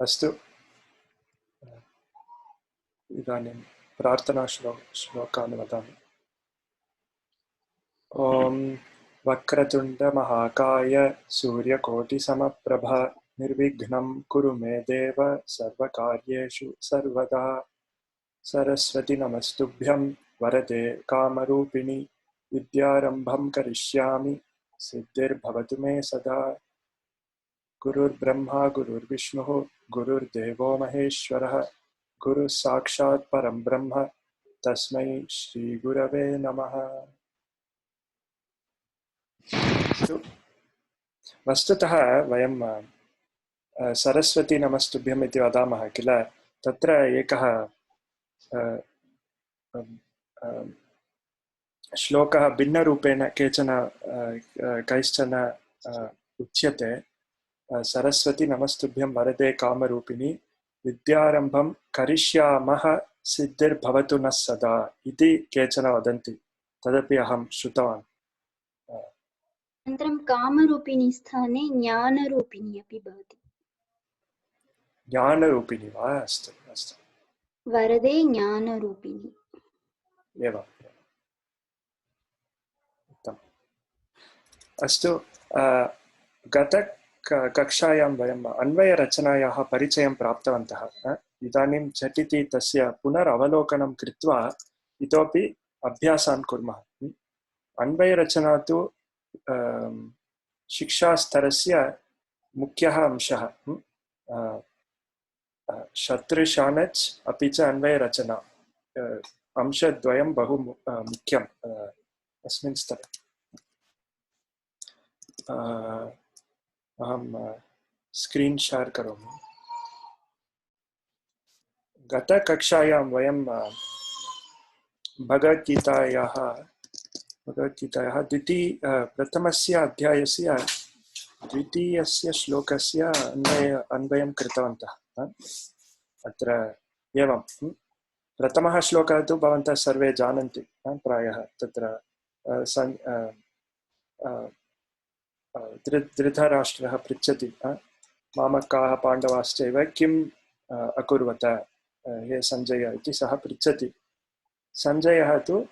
अस्तु, इदानीं प्रार्थनाश्लोकान् वदामि। ॐ वक्रतुण्डमहाकाय सूर्यकोटिसमप्रभ निर्विघ्नं कुरु मे देव सर्वकार्येषु सर्वदा। सरस्वती नमस्तुभ्यं वरदे कामरूपिणि विद्यारम्भं करिष्यामि सिद्धिर्भवतु मे सदा। गुरुर्ब्रह्मा गुरुर्विष्णुः गुरुर्देवो महेश्वरः गुरुः साक्षात् परं ब्रह्म तस्मै श्रीगुरवे नमः। वस्तुतः वयं सरस्वती नमस्तुभ्यम् इति वदामः किल, तत्र एकः श्लोकः भिन्नरूपेण कैश्चन उच्यते। सरस्वती नमस्तुभ्यं वरदे कामरूपिणि विद्यारम्भं करिष्यामः सिद्धिर्भवतु नः सदा इति केचन वदन्ति, तदपि अहं श्रुतवान्। अनन्तरं कामरूपिणी स्थाने ज्ञानरूपिणी अपि भवति। ज्ञानरूपिणी वा? अस्तु अस्तु, वरदे ज्ञानरूपिणी एवम् उत्तमम्। अस्तु, गतकक्षायां वयम् अन्वयरचनायाः परिचयं प्राप्तवन्तः। इदानीं झटिति तस्य पुनरवलोकनं कृत्वा इतोपि अभ्यासान् कुर्मः। अन्वयरचना तु शिक्षास्तरस्य मुख्यः अंशः। शतृशानच् अपि च अन्वयरचना अंशद्वयं बहु मुख्यम् अस्मिन् स्तरे। अहं स्क्रीन् शेर् करोमि। गतकक्षायां वयं भगवद्गीतायाः प्रथमस्य अध्यायस्य द्वितीयस्य श्लोकस्य अन्वयं कृतवन्तः। अत्र एवं प्रथमः श्लोकः तु भवन्तः सर्वे जानन्ति प्रायः। तत्र धृतराष्ट्रः पृच्छति, मामकाः पाण्डवाश्चैव किम् अकुर्वत हे सञ्जय इति सः पृच्छति। सञ्जयः तु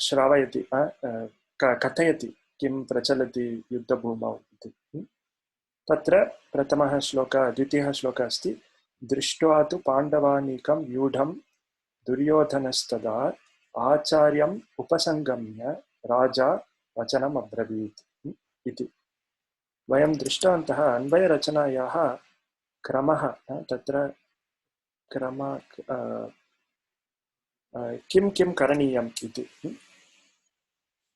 श्रावयति, कथयति किं प्रचलति युद्धभूमौ इति। तत्र प्रथमः श्लोकः द्वितीयः श्लोकः अस्ति, दृष्ट्वा तु पाण्डवानीकं व्यूढं दुर्योधनस्तदा आचार्यम् उपसङ्गम्य राजा वचनम् अब्रवीत् इति। वयं दृष्टवन्तः अन्वयरचनायाः क्रमः। तत्र किं किं करणीयम् इति।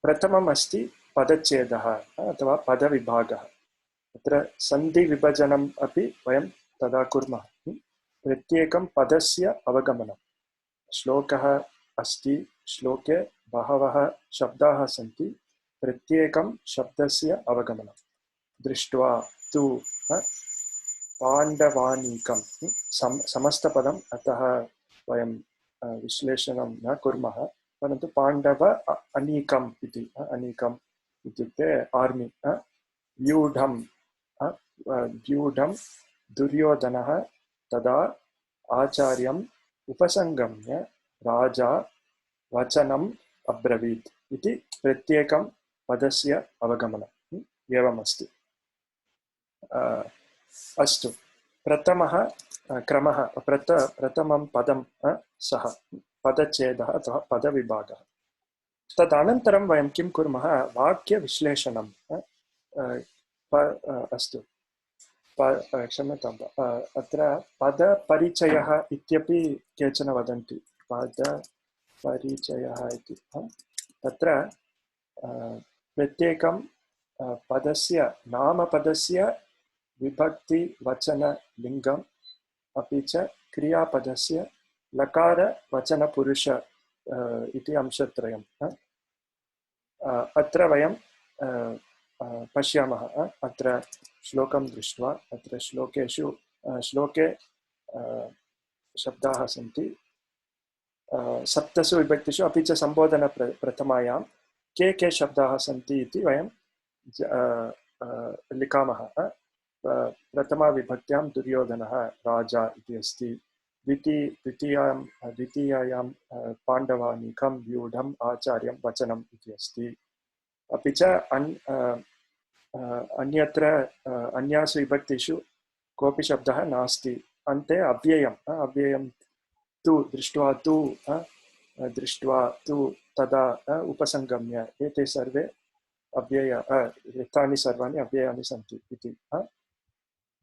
प्रथमम् अस्ति पदच्छेदः अथवा पदविभागः। तत्र सन्धिविभजनम् अपि वयं तदा कुर्मः। प्रत्येकं पदस्य अवगमनं। श्लोकः अस्ति, श्लोके बहवः शब्दाः सन्ति, प्रत्येकं शब्दस्य अवगमनं। दृष्ट्वा तु पाण्डवानीकं समस्तपदम्, अतः वयं विश्लेषणं न कुर्मः, परन्तु पाण्डव अनीकम् इति। अनीकम् इत्युक्ते आर्मि। व्यूढं दुर्योधनः तदा आचार्यम् उपसङ्गम्य राजा वचनम् अब्रवीत् इति प्रत्येकं पदस्य अवगमनम् एवमस्ति। अस्तु, प्रथमः क्रमः, प्रथमं पदं सः पदच्छेदः अथवा पदविभागः। तदनन्तरं वयं किं कुर्मः, वाक्यविश्लेषणम्। अस्तु, क्षम्यताम्, अत्र पदपरिचयः इत्यपि केचन वदन्ति। पदपरिचयः इति तत्र प्रत्येकं पदस्य नामपदस्य विभक्तिवचनलिङ्गम् अपि च क्रियापदस्य लकारवचनपुरुष इति अंशत्रयम् अत्र वयं पश्यामः। अत्र श्लोकं दृष्ट्वा, अत्र श्लोके शब्दाः सन्ति सप्तसु विभक्तिषु, अपि च सम्बोधनप्रथमायां के शब्दाः सन्ति इति वयं लिखामः। प्रथमाविभक्त्यां दुर्योधनः राजा इति अस्ति। द्वितीयायां पाण्डवानीकं व्यूढम् आचार्यं वचनम् इति अस्ति। अपि च अन्यत्र अन्यासु विभक्तिषु कोऽपि शब्दः नास्ति। अन्ते अव्ययं तु दृष्ट्वा तु तदा उपसंगम्य एते सर्वे एतानि सर्वाणि अव्ययानि सन्ति इति।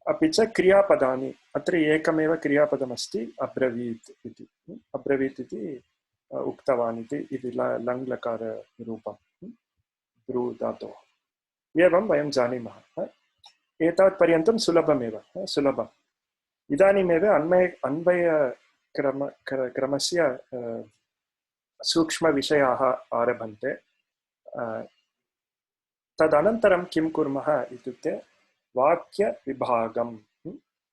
अपि च क्रियापदानि अत्र एकमेव क्रियापदमस्ति अब्रवीत् इति। अब्रवीत् इति उक्तवान् इति लङ् लकाररूपं ब्रू धातोः। एवं वयं जानीमः। एतावत्पर्यन्तं सुलभम्। इदानीमेव अन्वयक्रमस्य सूक्ष्मविषयाः आरभन्ते। तदनन्तरं किं कुर्मः इत्युक्ते वाक्यविभागम्।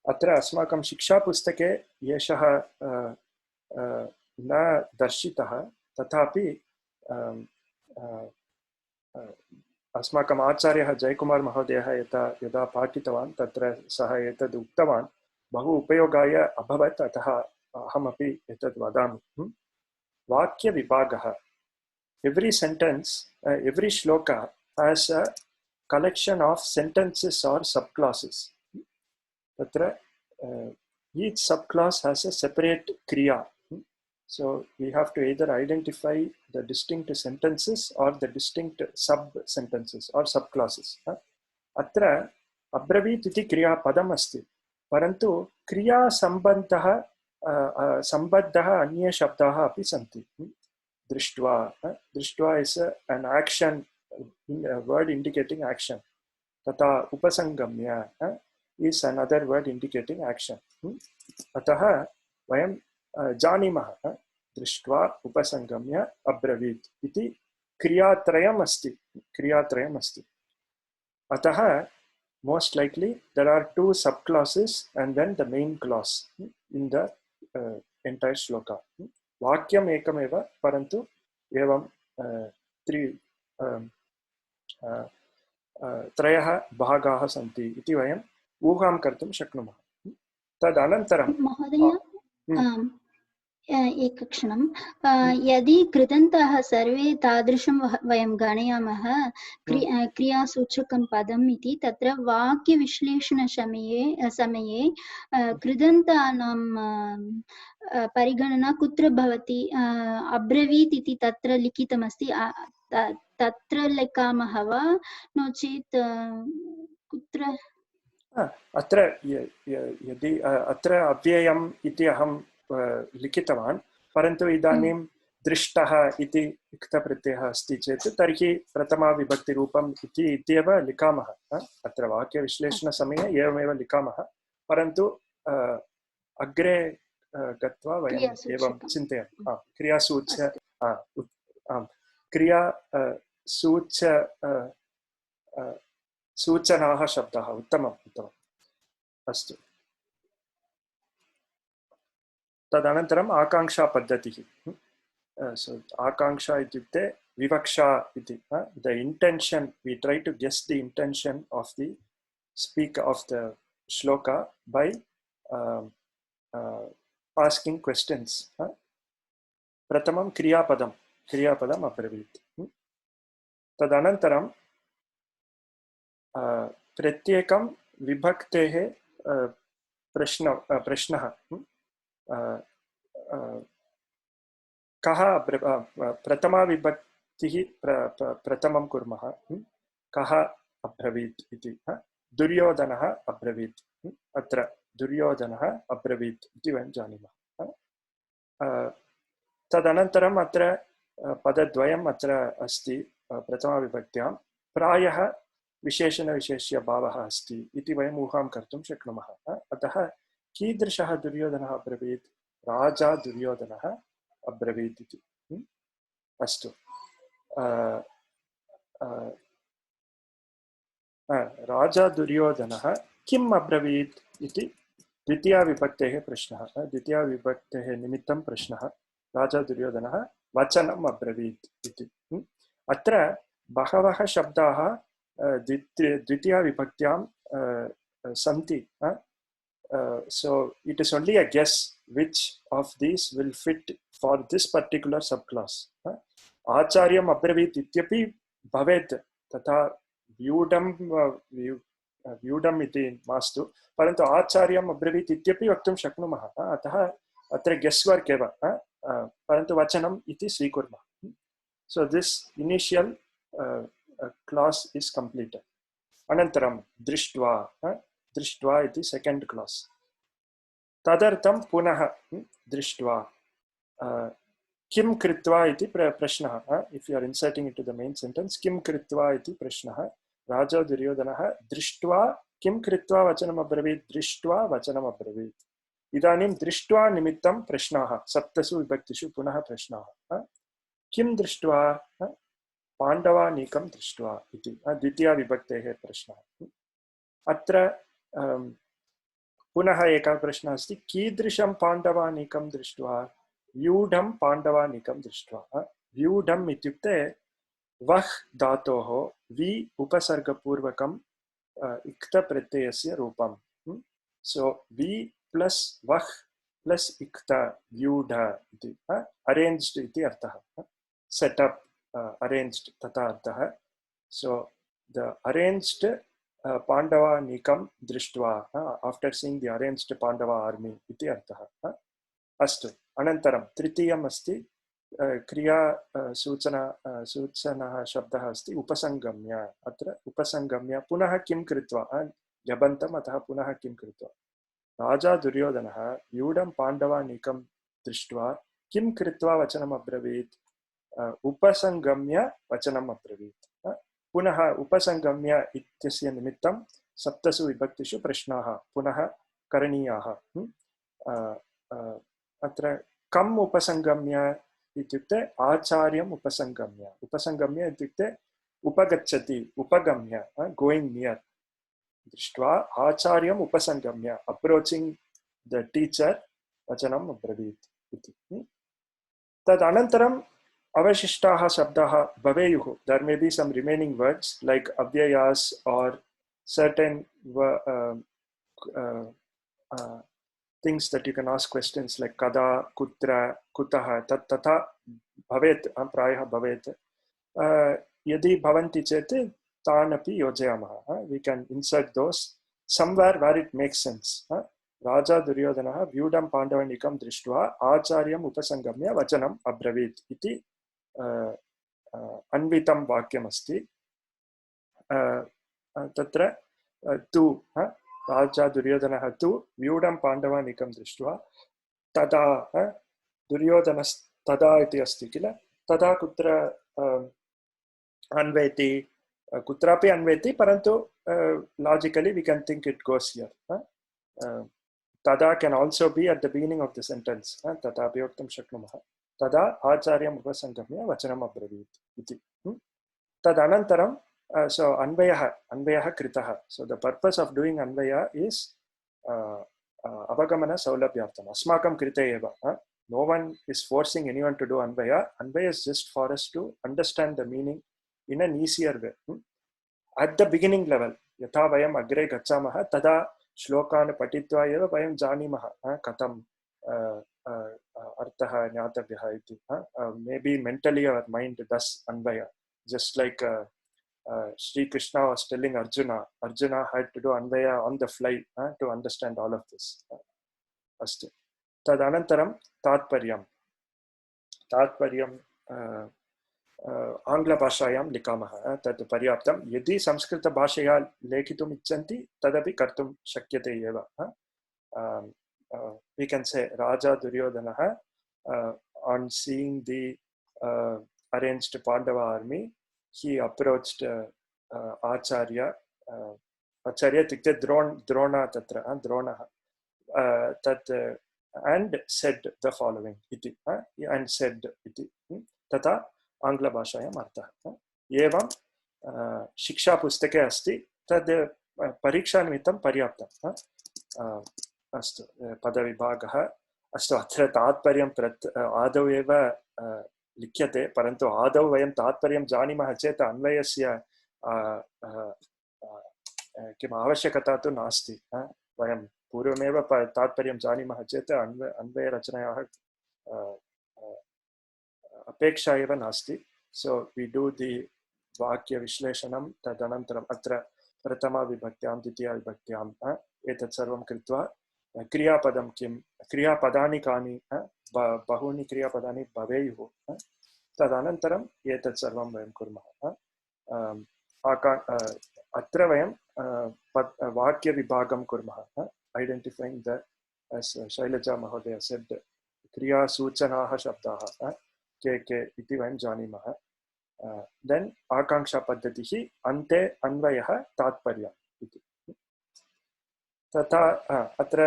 अत्र अस्माकं शिक्षापुस्तके एषः न दर्शितः, तथापि अस्माकम् आचार्यः जयकुमार महोदयः यदा पाठितवान् तत्र सः एतद् उक्तवान्, बहु उपयोगाय अभवत्, अतः अहमपि एतद् वदामि। वाक्यविभागः, every sentence, every shloka has a collection of sentences or subclasses. Tatra each subclass has a separate kriya. So we have to either identify the distinct sentences or the distinct sub-sentences or subclasses. Atra abravit iti kriya padam asti, parantu kriya sambandhah anye shabdah api santi. Drishtva is an action, a word indicating action. Tata upasangamya is another word indicating action. Ataha vayam janimah drishtva upasangamya abravit iti kriyatrayam asti. Ataha most likely there are two subclasses and then the main clause in the entire shloka. वाक्यम् एकमेव, परन्तु एवं त्रयः भागाः सन्ति इति वयम् ऊहां कर्तुं शक्नुमः। तदनन्तरं महोदय एकक्षणं, यदि कृदन्तः सर्वे तादृशं वयं गणयामः क्रियासूचकं पदम् इति, तत्र वाक्यविश्लेषणसमये कृदन्तानां परिगणना कुत्र भवति? अब्रवीत् इति तत्र लिखितमस्ति, तत्र लिखामः वा, नो चेत् कुत्र? अत्र यदि अत्र अव्ययम् इति अहं लिखितवान्, परन्तु इदानीं दृष्टः इति युक्तप्रत्ययः अस्ति चेत् तर्हि प्रथमाविभक्तिरूपम् इत्येव लिखामः। अत्र वाक्यविश्लेषणसमये एवमेव लिखामः, परन्तु अग्रे गत्वा वयम् एवं चिन्तयामः। सूचनाः शब्दः। उत्तमम्। अस्तु, तदनन्तरम् आकाङ्क्षापद्धतिः। आकाङ्क्षा इत्युक्ते विवक्षा इति। The intention, we try to guess the intention of the speaker of the shloka by asking questions. प्रथमं क्रियापदम् अब्रवीत्। तदनन्तरं प्रत्येकं विभक्तेः प्रश्नः कः प्रथमाविभक्तिः प्रथमं कुर्मः, कः अब्रवीत् इति। दुर्योधनः अब्रवीत्। अत्र दुर्योधनः अब्रवीत् इति वयं जानीमः। तदनन्तरम् अत्र पदद्वयम् अत्र अस्ति प्रथमाविभक्त्यां। प्रायः विशेषणविशेष्यभावः अस्ति इति वयम् ऊहां कर्तुं शक्नुमः। अतः कीदृशः दुर्योधनः अब्रवीत्? राजा दुर्योधनः अब्रवीत् इति। अस्तु, राजा दुर्योधनः किम् अब्रवीत् इति द्वितीयाविभक्तेः प्रश्नः। द्वितीयाविभक्तेः निमित्तं प्रश्नः। राजा दुर्योधनः वचनम् अब्रवीत् इति। अत्र बहवः शब्दाः द्वितीयाविभक्त्यां santi. So it is only a guess which of these will fit for this particular subclass. Acharyam abravit ityapi bhavet तथा व्यूढम् इति मास्तु परन्तु आचार्यम् अब्रवीत् इत्यपि वक्तुं शक्नुमः अतः अत्र गेस्वर्क् एव परन्तु वचनम् इति स्वीकुर्मः. So this initial clause is completed. अनन्तरं दृष्ट्वा इति second clause. तदर्थं पुनः दृष्ट्वा किं कृत्वा इति प्रश्नः. If you are inserting into the main sentence, किं कृत्वा इति प्रश्नः. राजा दुर्योधनः दृष्ट्वा किं कृत्वा वचनम् अब्रवीत्. दृष्ट्वा वचनम् अब्रवीत्. इदानीं दृष्ट्वा निमित्तं प्रश्नाः सप्तसु विभक्तिषु पुनः प्रश्नाः. किं दृष्ट्वा. पाण्डवानीकं दृष्ट्वा इति द्वितीया विभक्तेः प्रश्नः. अत्र पुनः एकः प्रश्नः अस्ति. कीदृशं पाण्डवानीकं दृष्ट्वा. व्यूढं पाण्डवानीकं दृष्ट्वा. व्यूढम् इत्युक्ते वह् धातोः वि उपसर्गपूर्वकं इक्तप्रत्ययस्य रूपं. सो वि प्लस् वह् प्लस् इक्त व्यूढ इति अरेञ्ज्ड् इति अर्थः. सेटअप arranged तथा अर्थः. So the arranged पाण्डवानीकं दृष्ट्वा after seeing the arranged पाण्डवा army इति अर्थः. अस्तु अनन्तरं तृतीयम् अस्ति क्रिया सूचनः शब्दः अस्ति उपसंगम्य. अत्र उपसंगम्य पुनः किं कृत्वा लबन्तम् अतः पुनः किं कृत्वा. राजा दुर्योधनः व्यूढं पाण्डवानीकं दृष्ट्वा किं कृत्वा वचनम् अब्रवीत्. उपसंगम्य वचनम् अब्रवीत्. पुनः उपसंगम्य इत्यस्य निमित्तं सप्तसु विभक्तिषु प्रश्नाः पुनः करणीयाः. अत्र कम् उपसंगम्य इत्युक्ते आचार्यम् उपसंगम्य. उपसंगम्य इत्युक्ते उपगच्छति उपगम्य गोइंग नियर. दृष्ट्वा आचार्यम् उपसंगम्य अप्रोचिंग द टीचर वचनम् अब्रवीत् इति. तदनन्तरं avashishtaah shabdaah bhaveyuh. There may be some remaining words like avyayas or certain things that you can ask questions like kada, kutra, kutah, tat tata bhavet prayah bhavet. Yadi bhavanti chete tan api yojayamah. We can insert those somewhere where it makes sense. Raja Duryodhanah vyudam pandavanikam drishtva acharyam upasangamya vachanam abravit iti अन्वितं वाक्यमस्ति. तत्र तु राजा दुर्योधनः तु व्यूढं पाण्डवानीकं दृष्ट्वा तदा दुर्योधनस्तदा इति अस्ति किल. तदा कुत्र अन्वेति कुत्रापि अन्वेति परन्तु logically we can think it goes here. Tada can also be at the beginning of the sentence. तथापि वक्तुं शक्नुमः. तदा आचार्यम् उपसंगम्य वचनम् अब्रवीत् इति. तदनन्तरं so अन्वयः कृतः. So the purpose of doing Anvay is अवगमन सौलभ्यार्थम् अस्माकं कृते एव. No one is forcing anyone to do Anvay. Anvay is just for us to understand the meaning in an easier way. At the beginning level यथा वयम् अग्रे गच्छामः तदा श्लोकान् पठित्वा एव वयं जानीमः कथं अर्थः ज्ञातव्यः इति. Maybe mentally our mind does Anvay. Just like Sri Krishna was telling Arjuna had to do Anvay on the fly to understand all of this. अस्तु. तदनन्तरं तात्पर्यं आङ्ग्लभाषायां लिखामः. तत् पर्याप्तं. यदि संस्कृतभाषया लेखितुम् इच्छन्ति तदपि कर्तुं शक्यते एव. We can say Raja Duryodhana on seeing the arranged Pandava army, he approached Acharya इत्युक्ते Drona tatra Drona and said the following iti and said iti. तथा आङ्ग्लभाषायाम् अर्थः. एवं शिक्षापुस्तके अस्ति. तद् परीक्षानिमित्तं पर्याप्तम्. अस्तु. पदविभागः. अस्तु. अत्र तात्पर्यं आदौ एव लिख्यते परन्तु आदौ वयं तात्पर्यं जानीमः चेत् अन्वयस्य किम् आवश्यकता तु नास्ति वयं पूर्वमेव तात्पर्यं जानीमः चेत् अन्वयरचनायाः अपेक्षा एव नास्ति सो वि डू दि वाक्यविश्लेषणं तदनन्तरम् अत्र प्रथमाविभक्त्यां द्वितीयाविभक्त्याम् एतत् सर्वं कृत्वा क्रियापदं किं क्रियापदानि कानि बहूनि क्रियापदानि भवेयुः तदनन्तरम् एतत् सर्वं वयं कुर्मः अत्र वयं वाक्यविभागं कुर्मः ऐडेण्टिफैङ्ग् द शैलजा महोदय सेड् क्रियासूचनाः शब्दाः के के इति वयं जानीमः देन् आकाङ्क्षापद्धतिः अन्ते अन्वयः तात्पर्यम् इति तथा अत्र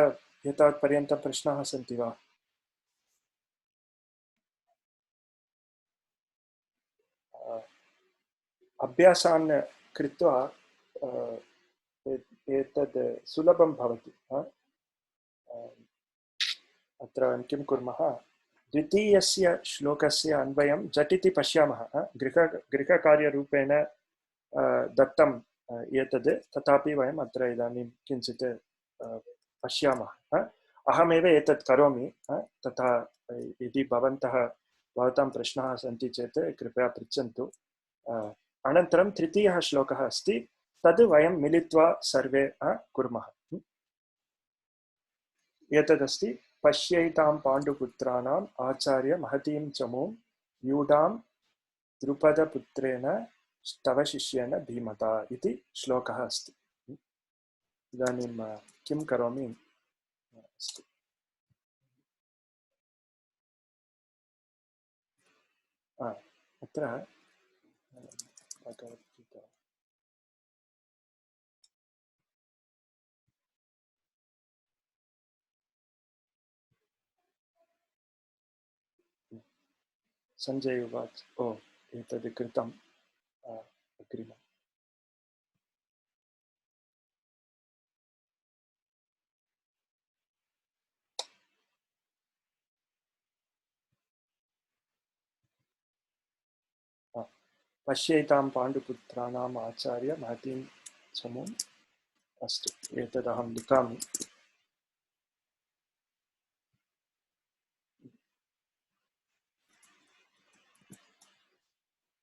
एतावत्पर्यन्तं प्रश्नाः सन्ति वा अभ्यासान् कृत्वा एतद् सुलभं भवति अत्र किं कुर्मः द्वितीयस्य श्लोकस्य अन्वयं झटिति पश्यामः गृहकार्यरूपेण दत्तं एतद् तथापि वयम् अत्र इदानीं किञ्चित् पश्यामः अहमेव एतत् करोमि तथा यदि भवतां प्रश्नाः सन्ति चेत् कृपया पृच्छन्तु अनन्तरं तृतीयः श्लोकः अस्ति तद् वयं मिलित्वा सर्वे कुर्मः एतदस्ति पश्यैतां पाण्डुपुत्राणाम् आचार्य महतीं चमूं यूढां द्रुपदपुत्रेण तव शिष्येन धीमता इति श्लोकः अस्ति इदानीं किं करोमि अस्तु अत्र भगवद्गीता सञ्जय उवाच ओ एतद् कृतम् अग्रिमम् पश्यैतां पाण्डुपुत्राणाम् आचार्य महतीं चमूम् अस्तु एतदहं लिखामि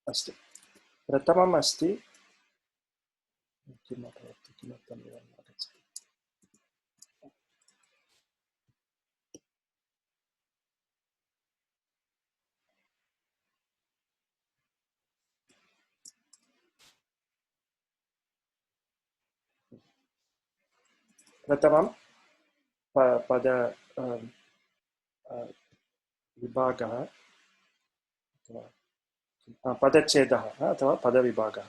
अस्तु प्रथमम् अस्ति किम् अभवत् किमर्थम् एवम् आगच्छति प्रथमं पद विभागः पदच्छेदः अथवा पदविभागः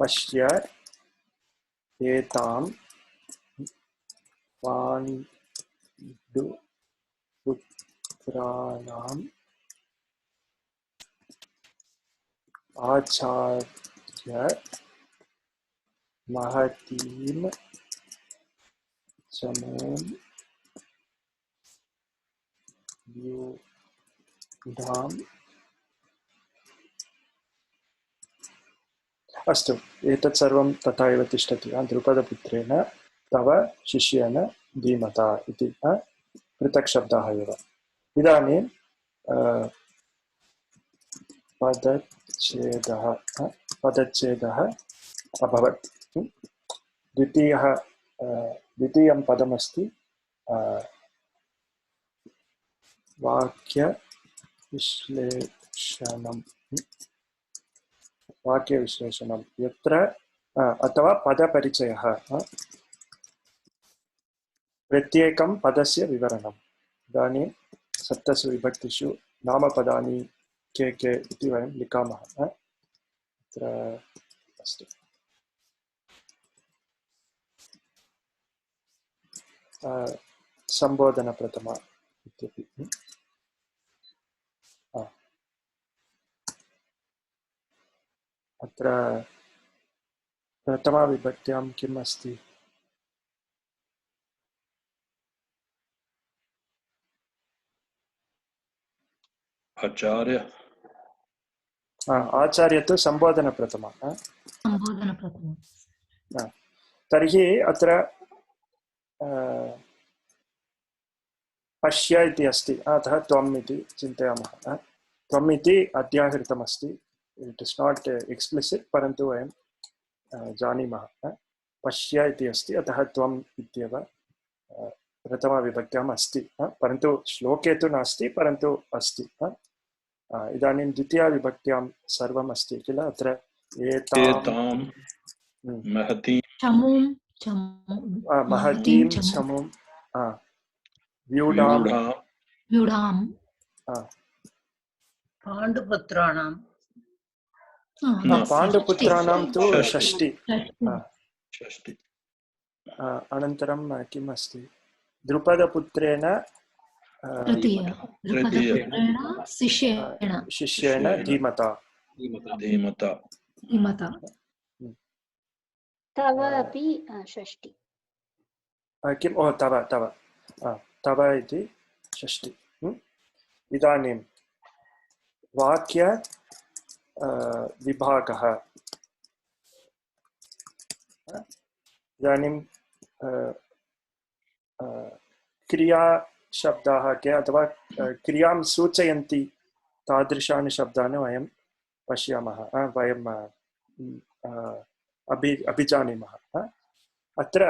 पश्य एतां पाण्डुपुत्राणाम् आचार्य महतीं चमूं यूढाम् अस्तु एतत् सर्वं तथा एव तिष्ठति द्रुपदपुत्रेण तव शिष्येन धीमता इति पृथक् शब्दाः एव इदानीं पदच्छेदः अभवत् द्वितीयं पदमस्ति वाक्यविश्लेषणं यत्र अथवा पदपरिचयः प्रत्येकं पदस्य विवरणम् इदानीं सप्तसु विभक्तिषु नामपदानि के के इति वयं लिखामः अत्र अस्तु सम्बोधनप्रथमा इत्यपि अत्र प्रथमाविभक्त्यां किम् अस्ति आचार्य आचार्य तु सम्बोधनप्रथमा सम्बोधनप्रथमं तर्हि अत्र पश्य इति अस्ति अतः त्वम् इति चिन्तयामः त्वम् इति अध्याहृतमस्ति इट् इस् नाट् एक्स्प्लिसिट् परन्तु वयं जानीमः पश्य इति अस्ति अतः त्वम् इत्येव प्रथमाविभक्त्याम् अस्ति परन्तु श्लोके तु नास्ति परन्तु अस्ति इदानीं द्वितीयाविभक्त्यां सर्वम् अस्ति किल अत्र एतां महतीं चमुं व्यूढां पाण्डुपुत्राणां पाण्डुपुत्राणां तु षष्टि अनन्तरं किम् अस्ति द्रुपदपुत्रेण शिष्येण धीमता तव अपि षष्टि किम् तव इति षष्टि इदानीं वाक्य विभागः इदानीं क्रियाशब्दाः के अथवा क्रियां सूचयन्ति तादृशानि शब्दानि वयं पश्यामः वयं अभिजानीमः अत्र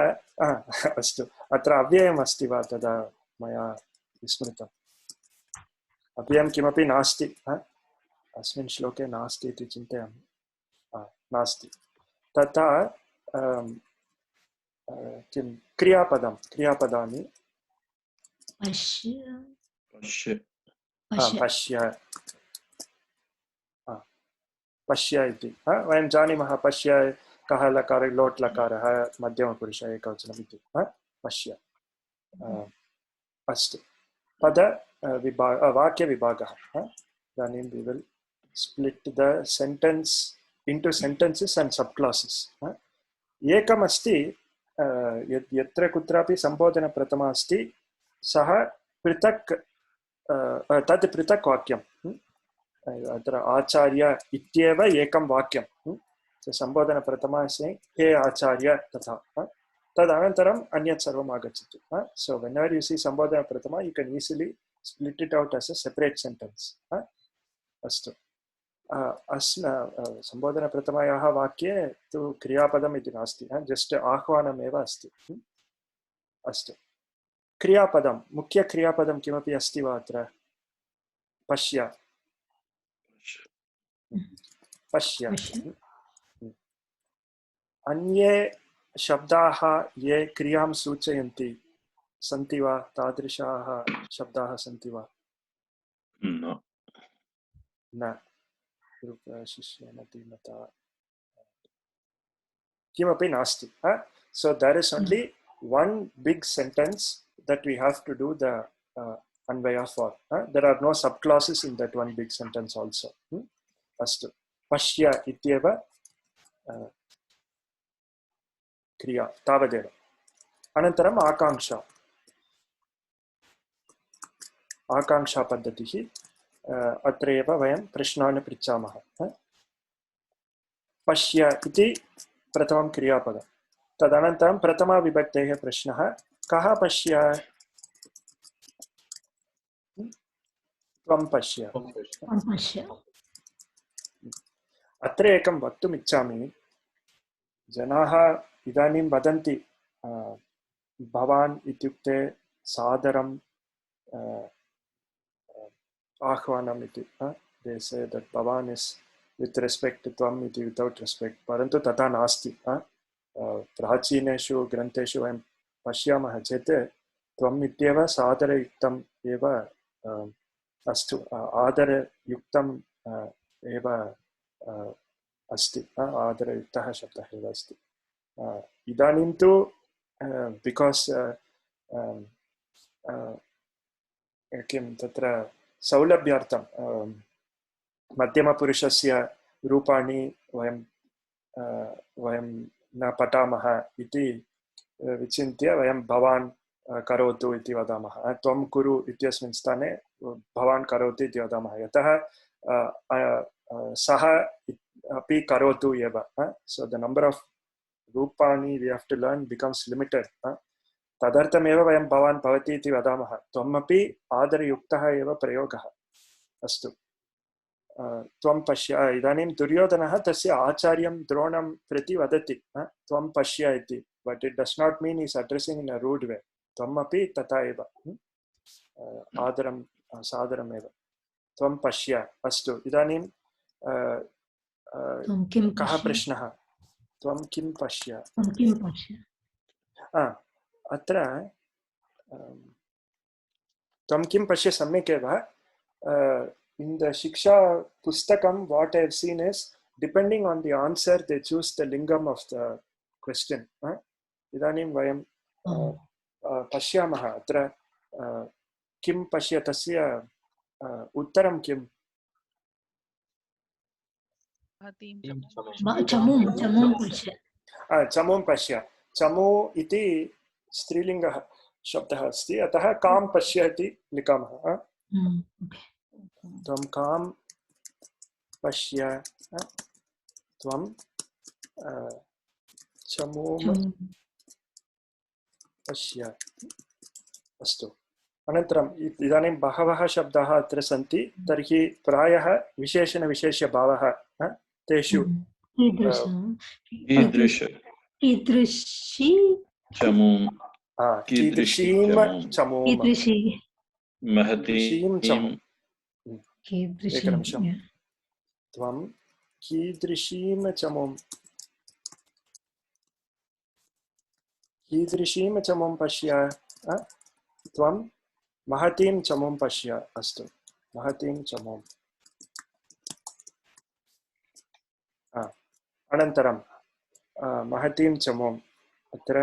अस्तु अत्र अव्ययम् अस्ति वा तदा मया विस्मृतम् अव्ययं किमपि नास्ति अस्मिन् श्लोके नास्ति इति चिन्तयामि नास्ति तथा किं क्रियापदानि पश्य इति वयं जानीमः पश्य कः लकारः लोट् लकारः मध्यमपुरुषः एकवचनम् इति पश्य अस्तु पद वाक्यविभागः इदानीं we will split the sentence into sentences and subclasses एकमस्ति यत्र कुत्रापि सम्बोधनप्रथमा अस्ति सः पृथक् तद् पृथक् वाक्यं अत्र आचार्य इत्येव एकं वाक्यं सम्बोधनप्रथमा अस्ति हे आचार्य तथा तदनन्तरम् अन्यत् सर्वम् आगच्छति so whenever you see सम्बोधनप्रथमा you can easily split it out as a separate sentence अस्तु सम्बोधनप्रथमायाः वाक्ये तु क्रियापदम् इति नास्ति जस्ट् आह्वानमेव अस्ति अस्तु क्रियापदं मुख्यक्रियापदं किमपि अस्ति वा अत्र पश्य अन्ये शब्दाः ये क्रियां सूचयन्ति सन्ति वा तादृशाः शब्दाः सन्ति वा न शिष्येण धीमता किमपि नास्ति so there is only one big sentence that we have to do the Anvay for there are no subclasses in that one big sentence also अस्तु पश्य इत्येव क्रिया तावदेव अनन्तरम् आकाङ्क्षा पद्धतिः अत्र एव वयं प्रश्नान् पृच्छामः पश्य इति प्रथमं क्रियापदं तदनन्तरं प्रथमाविभक्तेः प्रश्नः कः पश्य त्वं पश्य अत्र एकं वक्तुम् इच्छामि जनाः इदानीं वदन्ति भवान् इत्युक्ते सादरं आह्वानम् इति they say that भवान् is with respect to त्वम् इति without respect परन्तु तथा नास्ति प्राचीनेषु ग्रन्थेषु वयं पश्यामः चेत् त्वम् इत्येव सादरयुक्तम् एव अस्तु आदरयुक्तम् एव अस्ति आदरयुक्तः शब्दः एव अस्ति इदानीं तु बिकास् किं तत्र सौलभ्यार्थं मध्यमपुरुषस्य रूपाणि वयं न पठामः इति विचिन्त्य वयं भवान् करोतु इति वदामः त्वं कुरु इत्यस्मिन् स्थाने भवान् करोतु इति वदामः यतः सः अपि करोतु एव. So the number of रूपाणि we have to learn becomes limited. तदर्थमेव वयं भवान् भवति इति वदामः. त्वमपि आदरयुक्तः एव प्रयोगः. अस्तु, त्वं पश्य. इदानीं दुर्योधनः तस्य आचार्यं द्रोणं प्रति वदति त्वं पश्य इति. But it does not mean is addressing in a rude way. त्वमपि तथा एव आदरं सादरमेव. त्वं पश्य. अस्तु, इदानीं कः प्रश्नः? त्वं किं पश्य? अत्र त्वं किं पश्य सम्यक् एव. In the Shiksha Pustakam, what I have seen is, depending on the answer, they choose the lingam of the question. Idanim vayam pashyamah. Atra kim pashya tasya uttaram kim? Chamum pashya. Chamu iti strilingah शब्दः अस्ति. अतः कां पश्य इति लिखामः. त्वं कां पश्य. त्वं चमूं पश्य. अस्तु, अनन्तरम् इदानीं बहवः शब्दाः अत्र सन्ति. तर्हि प्रायः विशेषणविशेष्यभावः तेषु कीदृशीं चमूं. एकनिमिषं. त्वं कीदृशीं चमूं पश्य. त्वं महतीं चमूं पश्य. अस्तु, महतीं चमूं. अनन्तरं महतीं चमूं. अत्र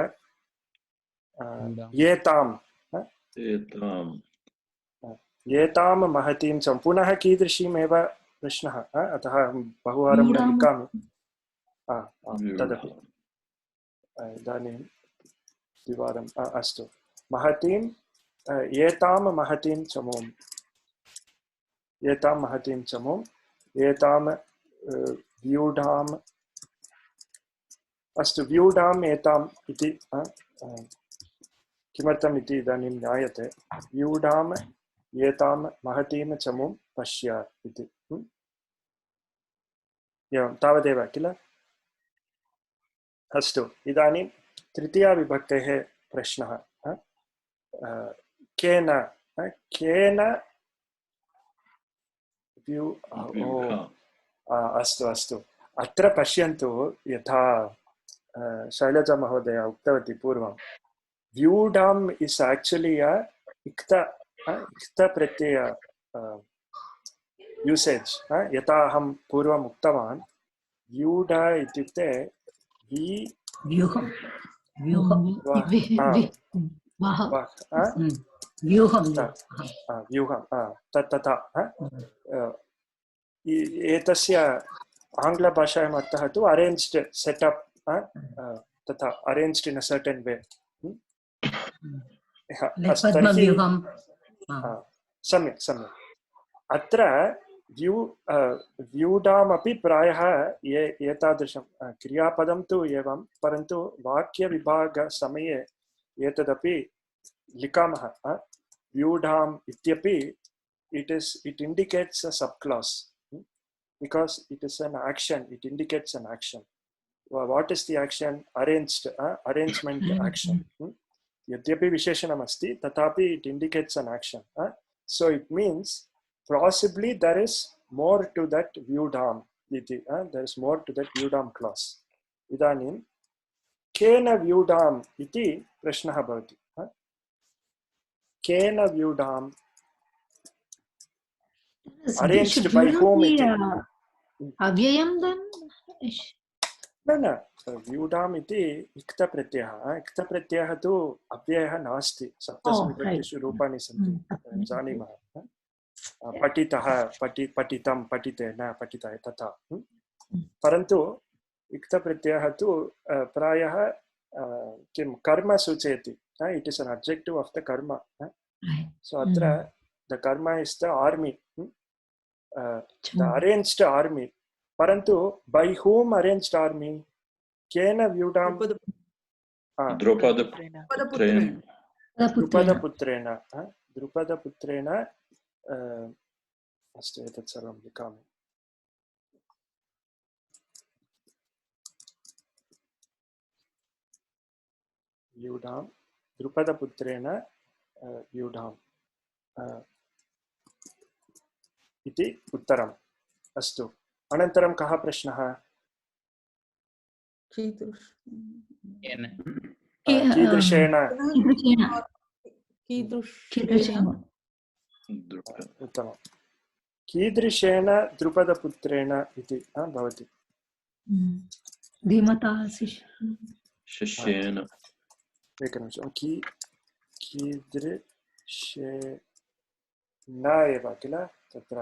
एतां महतीं चमूं. पुनः कीदृशीमेव प्रश्नः. अतः बहुवारं न लिखामि. तदपि इदानीं द्विवारम्. अस्तु, महतीं एतां महतीं चमूं. एतां महतीं चमूं. एतां व्यूढाम्. अस्तु, व्यूढाम् एताम् इति किमर्थम् इति इदानीं ज्ञायते. व्यूढाम् एतां महतीं चमूं पश्य इति. एवं तावदेव किल. अस्तु, इदानीं तृतीया विभक्तेः प्रश्नः. केन अस्तु अस्तु. अत्र पश्यन्तु, यथा शैलजा महोदया उक्तवती पूर्वं, व्यूढाम् is actually a इक्त Pratyaya usage. यथा अहं पूर्वम् उक्तवान्, व्यूढ इत्युक्ते व्यूहं तथा. एतस्य आङ्ग्लभाषायाम् अर्थः तु अरेञ्ज्ड् सेटअप्. तथा अरेञ्ज्ड् इन् अ सर्टेन् वे. सम्यक् सम्यक्. अत्र व्यूढामपि प्रायः एतादृशं क्रियापदं तु एवं, परन्तु वाक्यविभागसमये एतदपि लिखामः. व्यूढाम् इत्यपि it indicates a subclause because it is an action. It indicates an action. What is the action? Arrangement action. यद्यपि विशेषणम् अस्ति तथापि it indicates an action. So it means possibly there is more to that vyudham iti. There is more to that vyudham clause. इदानीं केन vyudham इति प्रश्नः भवति. केन vyudham arranged by whom iti. अव्ययं then न व्यूढाम् इति इक्तप्रत्ययः. इक्तप्रत्ययः तु अव्ययः नास्ति. सप्तसु विभक्तिषु रूपाणि सन्ति, जानीमः. पठितः, पठितं, पठितेन, पठिताय तथा. परन्तु इक्तप्रत्ययः तु प्रायः किं कर्म सूचयति. इट् is an objective of the कर्म. सो अत्र द कर्म is the army. the arranged army. परन्तु by whom arranged army? केन व्यूढां? द्रुपदपुत्रेण. द्रुपदपुत्रेण अस्तु एतत् सर्वं लिखामि. व्यूढां द्रुपदपुत्रेण व्यूढाम् इति उत्तरम्. अस्तु, अनन्तरं कः प्रश्नः? कीदृशेन? उत्तमं. कीदृशेन द्रुपदपुत्रेण इति भवति. धीमता शिष्येन. एकनिमिषं. कीदृशेन एव किल तत्र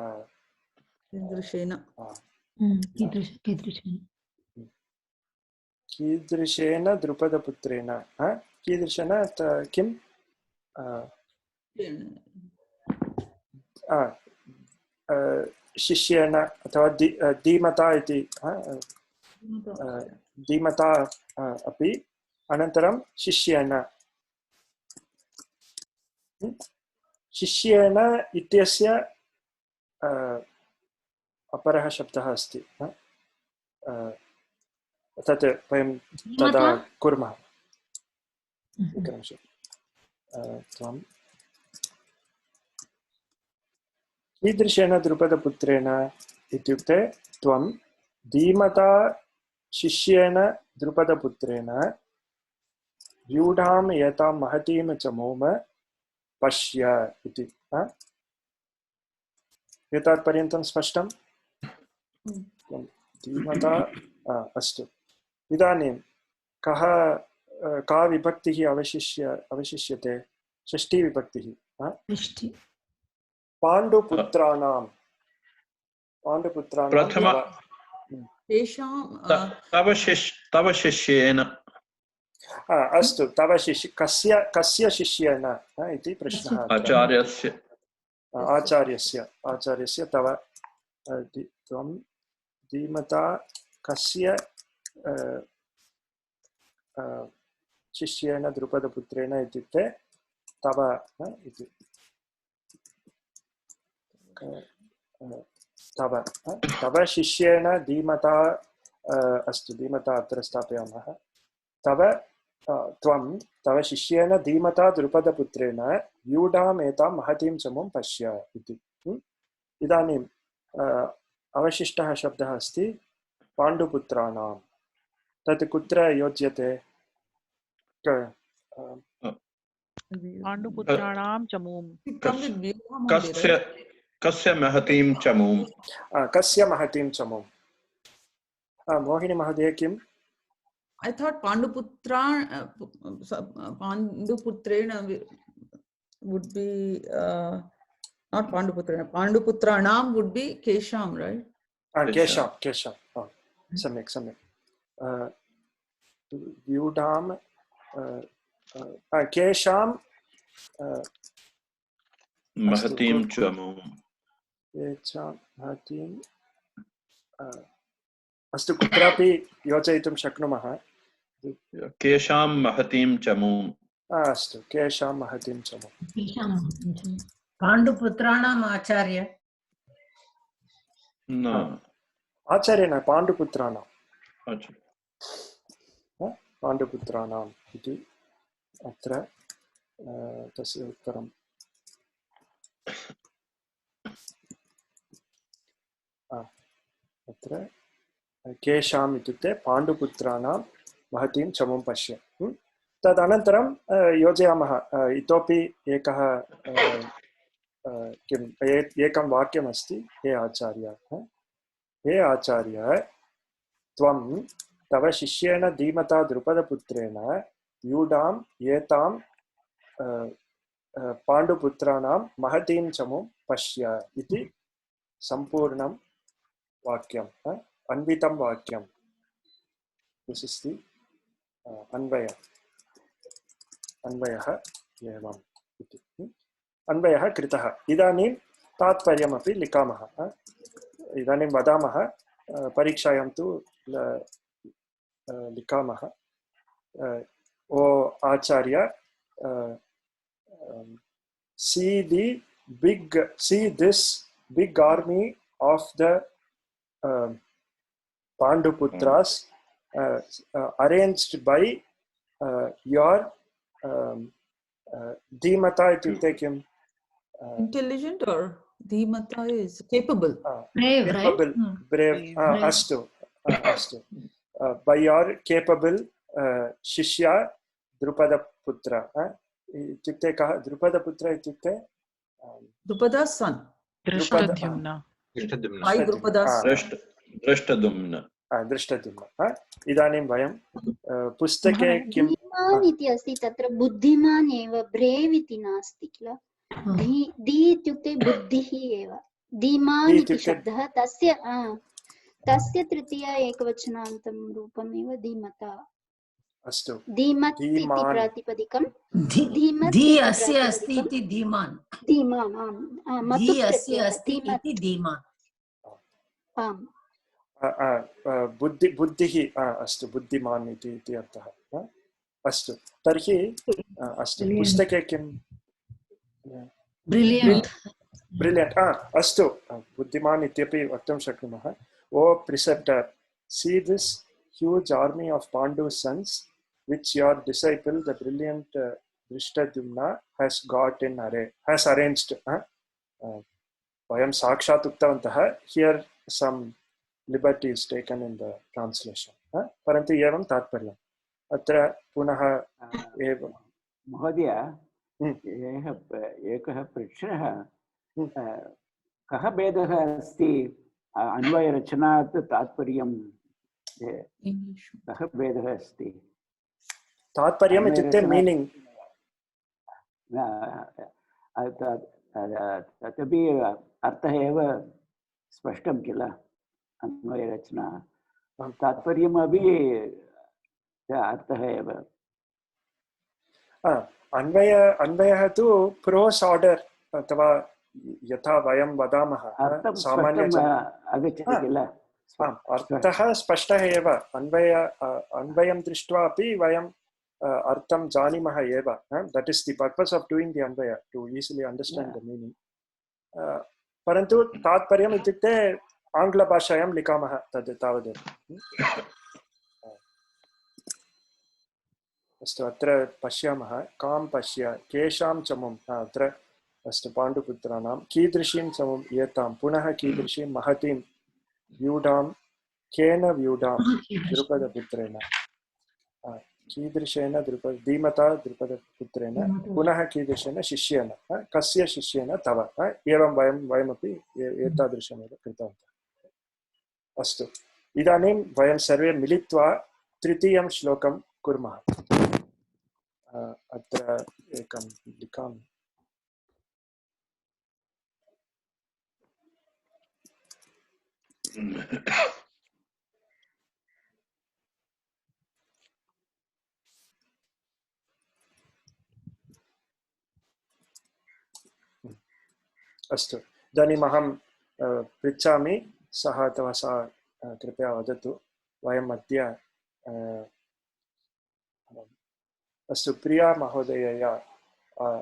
कीदृशेन द्रुपदपुत्रेण. कीदृशेन किं शिष्येन अथवा धीमता इति धीमता अपि. अनन्तरं शिष्येन. शिष्येन इत्यस्य अपरः शब्दः अस्ति. तत् वयं तदा कुर्मः. एकनिमिषं. त्वं कीदृशेन द्रुपदपुत्रेण इत्युक्ते त्वं धीमता शिष्येन द्रुपदपुत्रेण व्यूढाम् एतां महतीं चमूं पश्य इति. एतावत् पर्यन्तं स्पष्टं? धीमता. अस्तु, इदानीं का विभक्तिः अवशिष्यते? षष्ठी विभक्तिः. पाण्डुपुत्राणां. प्रथम तव शिष्येन. अस्तु, तव शिष्य. कस्य शिष्येन इति प्रश्नः. आचार्यस्य तव. त्वं धीमता कस्य शिष्येन द्रुपदपुत्रेण इत्युक्ते तव इति. तव शिष्येन धीमता. अस्तु, धीमता अत्र स्थापयामः. त्वं तव शिष्येन धीमता द्रुपदपुत्रेण व्यूढाम् एतां महतीं चमूं पश्य इति. इदानीम् अवशिष्टः शब्दः अस्ति पाण्डुपुत्राणां. तत् कुत्र योज्यते? पाण्डुपुत्राणां चमूं. कस्य महतीं चमूं? कस्य महतीं चमूं? मोहिनी महोदय किम्? I thought Panduputreena would be not Panduputrena. Panduputranam would be Kesham, right? Kesham. सम्यक्. व्यूढां केषां महतीं चमूं. अस्तु, कुत्रापि योजयितुं शक्नुमः. केषां महतीं चमूं. अस्तु, केषां महतीं चमूं. पाण्डुपुत्राणाम् आचार्य. आचार्य न, पाण्डुपुत्राणां. पाण्डुपुत्राणाम् इति अत्र तस्य उत्तरम्. अत्र केषाम् इत्युक्ते पाण्डुपुत्राणां महतीं चमूं पश्य. तदनन्तरं योजयामः. इतोपि एकः एकं वाक्यमस्ति. हे आचार्य त्वं तव शिष्येन धीमता द्रुपदपुत्रेण व्यूढाम् एतां पाण्डुपुत्राणां महतीं चमूं पश्य इति सम्पूर्णं वाक्यं, अन्वितं वाक्यं. दिस् इस् दि अन्वयः एवम् इति. अन्वयः कृतः. इदानीं तात्पर्यमपि लिखामः. इदानीं वदामः परीक्षायां तु लिखामः ओ आचार्य see this big army of the Panduputras arranged by your Dhimata ityukte kim? Intelligent or Dhimata is capable. Brave, Capable, right? brave. Brave. Astu. By your capable Shishya Drupada Putra. इत्युक्ते कः द्रुपदपुत्र इत्युक्ते Drupada's son. Dhrishtadyumna Why Drupada's son? Dhrishtadyumna इदानीं वयं पुस्तके किं धीमान् इति अस्ति तत्र बुद्धिमान् एव ब्रेव् इति नास्ति किल धी इत्युक्ते बुद्धिः एव धीमान् इति शब्दः तस्य तृतीय एकवचनान्तं रूपमेव धीमता अस्तु धीमत् इति प्रातिपदिकं धी अस्य अस्ति इति धीमान् धी अस्य अस्ति इति धीमान् आम् बुद्धिः अस्तु बुद्धिमान् इति अर्थः अस्तु तर्हि अस्तु पुस्तके किं ब्रिलियण्ट् अस्तु बुद्धिमान् इत्यपि वक्तुं शक्नुमः ओ प्रिसेप्टर् see this huge army of Pandu's sons which your disciple the brilliant Drishtadhyumna has got in array has arranged vayam sakshat uktavantah here some liberty is taken in the translation parantu evam tatparyam atra punah evam महोदय एकः प्रश्नः कः भेदः अस्ति अन्वयरचनात् तात्पर्यं कः भेदः अस्ति तात्पर्यम् इत्युक्ते मीनिङ्ग् तदपि अर्थः एव स्पष्टं किल अन्वयरचना तात्पर्यमपि अर्थः एव अन्वयः तु प्रोस् आर्डर् अथवा यथा वयं वदामः आगच्छति किल अर्थः स्पष्टः एव अन्वयं दृष्ट्वा अपि वयं अर्थं जानीमः एव that is the purpose of doing the अन्वय to easily understand the meaning परन्तु तात्पर्यम् इत्युक्ते आङ्ग्लभाषायां लिखामः तद् तावदेव अस्तु अत्र पश्यामः कां पश्य केषां चमुम् अत्र अस्तु पाण्डुपुत्राणां कीदृशीं चमुम् एतां पुनः कीदृशीं महतीं व्यूढां केन व्यूढां द्रुपदपुत्रेण कीदृशेन धीमता द्रुपदपुत्रेण पुनः कीदृशेन शिष्येन कस्य शिष्येन तव एवं वयमपि एतादृशमेव कृतवन्तः अस्तु इदानीं वयं सर्वे मिलित्वा तृतीयं श्लोकं कुर्मः अत्र एकं लिखामि अस्तु इदानीम् अहं पृच्छामि सः अथवा सा कृपया वदतु वयम् अद्य अस्तु प्रिया महोदयया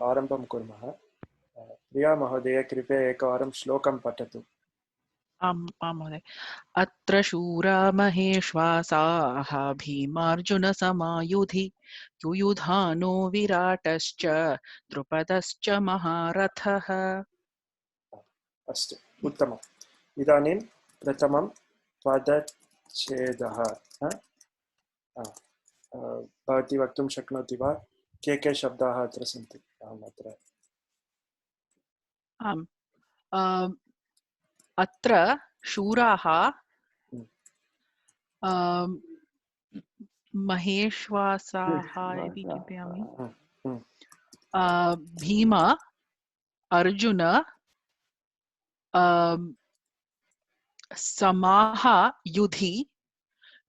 आरम्भं कुर्मः प्रिया महोदय कृपया एकवारं श्लोकं पठतु आम् महोदय अत्र शूरा महेश्वासाः भीमार्जुनसमायुधि युयुधानो विराटश्च द्रुपदश्च महारथः अस्तु उत्तमम् इदानीं प्रथमं पदच्छेदः भवती वक्तुं शक्नोति वा के शब्दाः अत्र सन्ति अहम् अत्र आम् अत्र शूराः महेश्वासाः इति चिन्तयामि भीम अर्जुन समाः युधि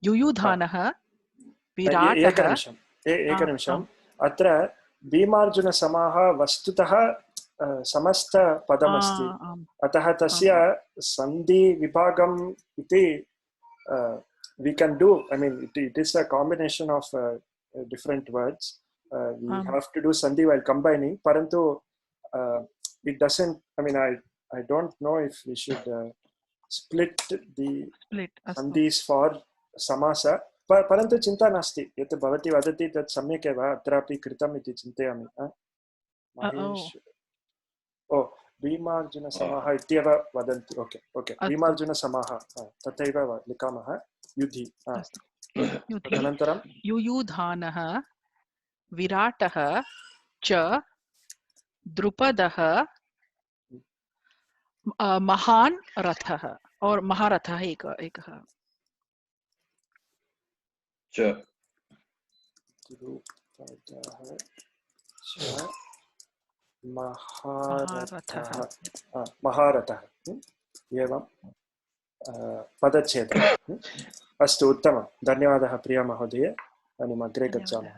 युयुधानः विराटः एकनिमिषम् अत्र भीमार्जुनसमाः वस्तुतः समस्तपदमस्ति आम् अतः तस्य सन्धिविभागम् इति we can do. I mean, it is a combination of different words. We have to do sandhi while combining. Parantu, it doesn't. I mean, I don't know if we should split the sandhis for samasa. Parantu chinta nasti. Yat bhavati vadati tat samyak eva atrapi kritam iti chintayami. Mahesh. Oh, Bhimarjuna Samaha ityeva vadanti. Okay. Bhimarjuna Samaha. Tathaiva likamaha. युधि अनन्तरं युयुधानः विराटः च द्रुपदः महान् रथः और महारथः एकः च द्रुपदः च महारथः एवं पदच्छेदः अस्तु उत्तमं धन्यवादः प्रिया महोदय इदानीम् अग्रे गच्छामः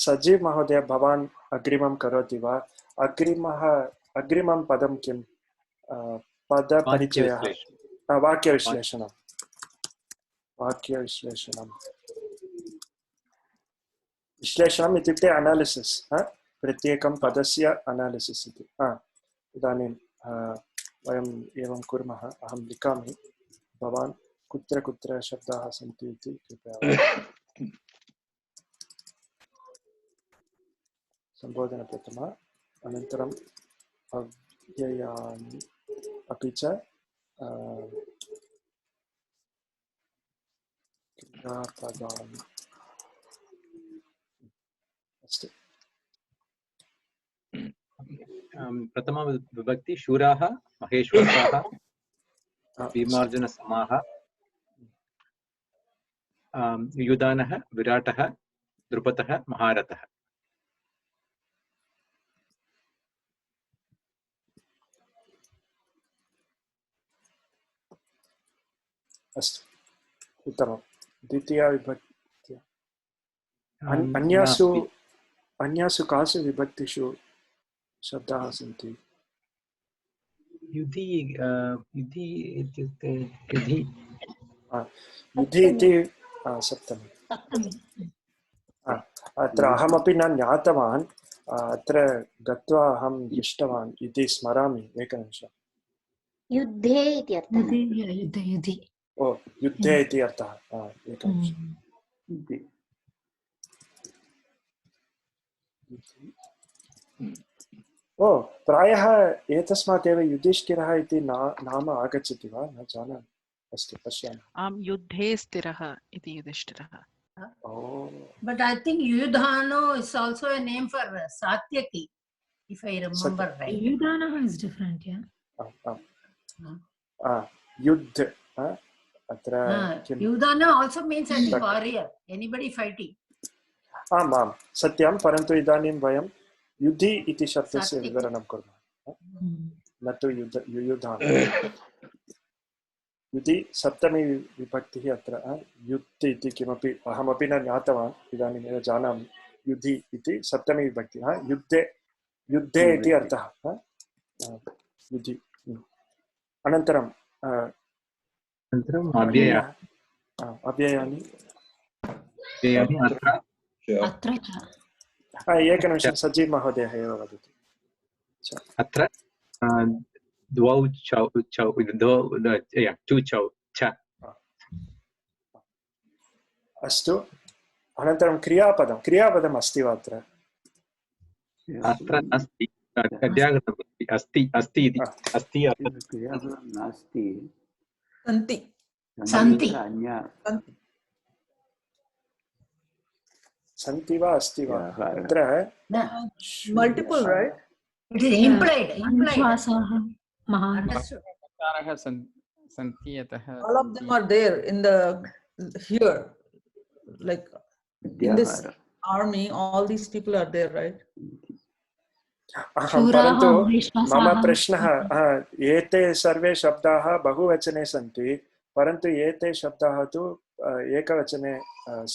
सजीव महोदय भवान् अग्रिमं करोति वा अग्रिमं पदं किं पदपरिचयः विश्लेषणम् इत्युक्ते अनालिसिस् प्रत्येकं पदस्य अनालिसिस् इति इदानीं वयम् एवं कुर्मः अहं लिखामि भवान् कुत्र कुत्र शब्दाः सन्ति इति कृपया सम्बोधनप्रथमा अनन्तरम् अव्ययानि अपि च क्रियापदानि अस्तु प्रथमा विभक्ति शूराः महेश्वराः भीमार्जुनसमाः युयुधानः विराटः द्रुपदः महारथः अस्तु उत्तमं द्वितीया विभक्ति अन्यासु कासु विभक्तिषु शब्दाः सन्ति युधि इत्युक्ते युधि इति सप्तमी अत्र अहमपि न ज्ञातवान् अत्र गत्वा अहं दृष्टवान् इति स्मरामि एकनिमिषम् युद्धे इति अर्थः युद्धे ओ युद्धे इति अर्थः एकनिमिषम् ओ प्रायः एतस्मात् एव युधिष्ठिरः इति नाम आगच्छति वा न जानामि अस्तु पश्यामः आम् युद्धे स्थिरः इति युधिष्ठिरः But I think Yudhano is also a name for Satyaki, if I remember right. Yudhana is different, yeah. Yuddh. Yudhana also means a warrior, anybody fighting. आम् सत्यं परन्तु इदानीं वयं युद्धि इति शब्दस्य विवरणं कुर्मः न तु युयुधान युद्धि सप्तमी विभक्तिः अत्र युद्धि इति किमपि अहमपि न ज्ञातवान् इदानीमेव जानामि युद्धि इति सप्तमी विभक्तिः युद्धे इति अर्थः युद्धि अनन्तरं अव्ययानि एकनिमिषं सजीव महोदयः एव वदति अत्र द्वौ चौ च अस्तु अनन्तरं क्रियापदम् अस्ति वा अत्र नास्ति अस्ति अस्ति इति अस्ति नास्ति सन्ति सन्ति वा अस्ति वा अत्र multiple, right? It is implied. All of them are there in the here, like in this army. All these people are there, right? परन्तु मम प्रश्नः एते सर्वे शब्दाः बहुवचने सन्ति परन्तु एते शब्दाः तु एकवचने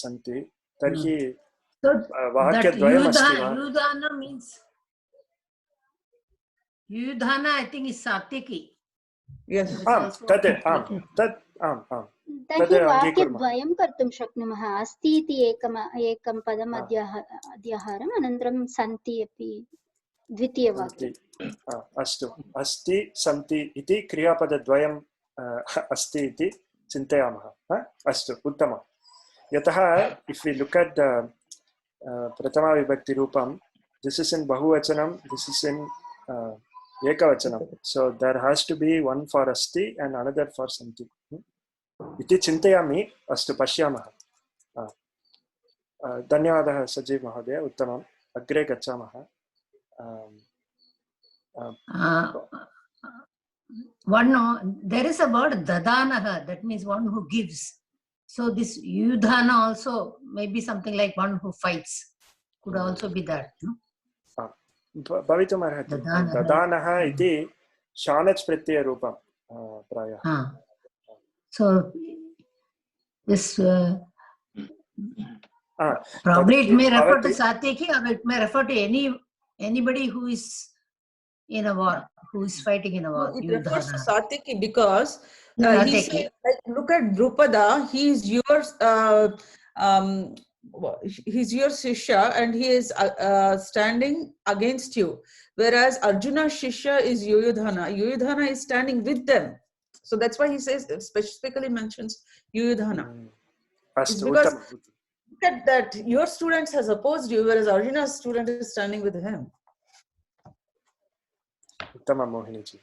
सन्ति तर्हि वाक्यद्वयम् अस्ति वा Yudhana means Yudhana, I think, is Satiki. Yes. तद् आम् आम् तर्हि वाक्यद्वयं कर्तुं शक्नुमः। अस्ति इति एकं पदम् अध्याहारम्, अनन्तरं सन्ति अपि द्वितीयवाक्यम्। अस्तु, अस्ति सन्ति इति क्रियापदद्वयम् अस्ति इति चिन्तयामः। अस्तु, उत्तमं। यतः इफ् यु लुक् अट् प्रथमाविभक्तिरूपं, दिस् इस् इन् बहुवचनं, this is in ekavachanam, so there has to be one for asti and another for santi iti chintayami. Astu pashyamah. Dhanyavadah Sajeev Mahodaya, uttamam. Agre gachamah. There is a word dadanaha, that means one who gives. So this yudhana also may be something like one who fights. Could also be that, no? भवितुमर्हति। ददानः इति शानच् प्रत्ययरूपं प्रायः। So this probably it may refer to Satiki, or it may refer to anybody who is in a war, who is fighting in a war. It refers to Satiki because he said, like, look at Drupada, he is yours. He's your Shishya and he is standing against you, whereas Arjuna's Shishya is Yuyudhana. Yuyudhana is standing with them, so that's why he says, specifically mentions Yuyudhana. It's because look at that, your students has opposed you, whereas Arjuna's student is standing with him. Uttama Mohiniji.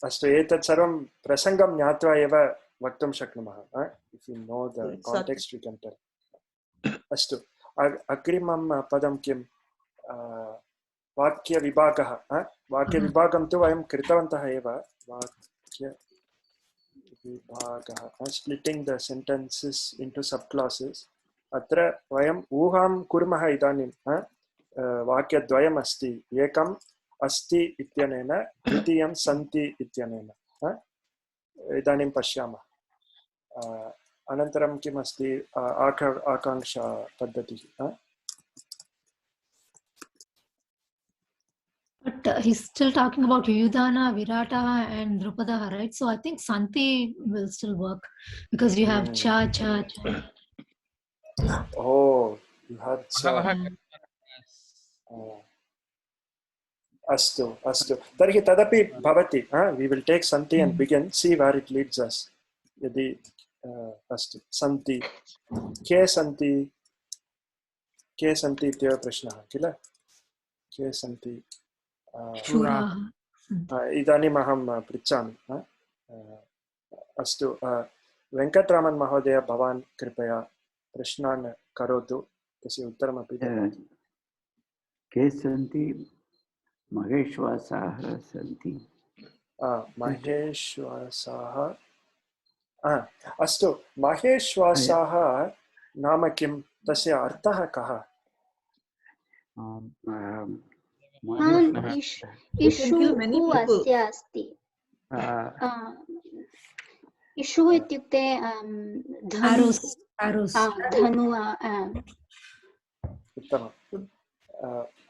Astu etat sarvam prasangam jnatva eva vaktum shaknumaha. If you know the context, we can tell. अस्तु, अग्रिमं पदं किं? वाक्यविभागः। वाक्यविभागं तु वयं कृतवन्तः एव। वाक्यविभागः, स्प्लिट्टिंग the sentences into सब classes. अत्र वयम् ऊहां कुर्मः। इदानीं वाक्यद्वयम् अस्ति, एकम् अस्ति इत्यनेन, द्वितीयं सन्ति इत्यनेन। इदानीं पश्यामः। अनन्तरं किम् अस्ति? आकांक्षा पद्धतिः। But he's still talking about Yudhana, Virata and Drupadaha, right? So I think Santi will still work because you have cha, cha, cha. Oh, you have cha. Astu, astu. Tarhi tadapi bhavati. We will take Santi and begin, see where it leads us. Yadi अस्तु, सन्ति। के सन्ति इत्येव प्रश्नः किल? के सन्ति? इदानीम् अहं पृच्छामि। अस्तु, वेङ्कटरामन् महोदय, भवान् कृपया प्रश्नान् करोतु, तस्य उत्तरमपि ददातु। के सन्ति? महेश्वासाः सन्ति। महेश्वासाः। अस्तु, महेश्वासाः नाम किं? तस्य अर्थः कः? इषु इत्युक्ते धनु। उत्तमम्।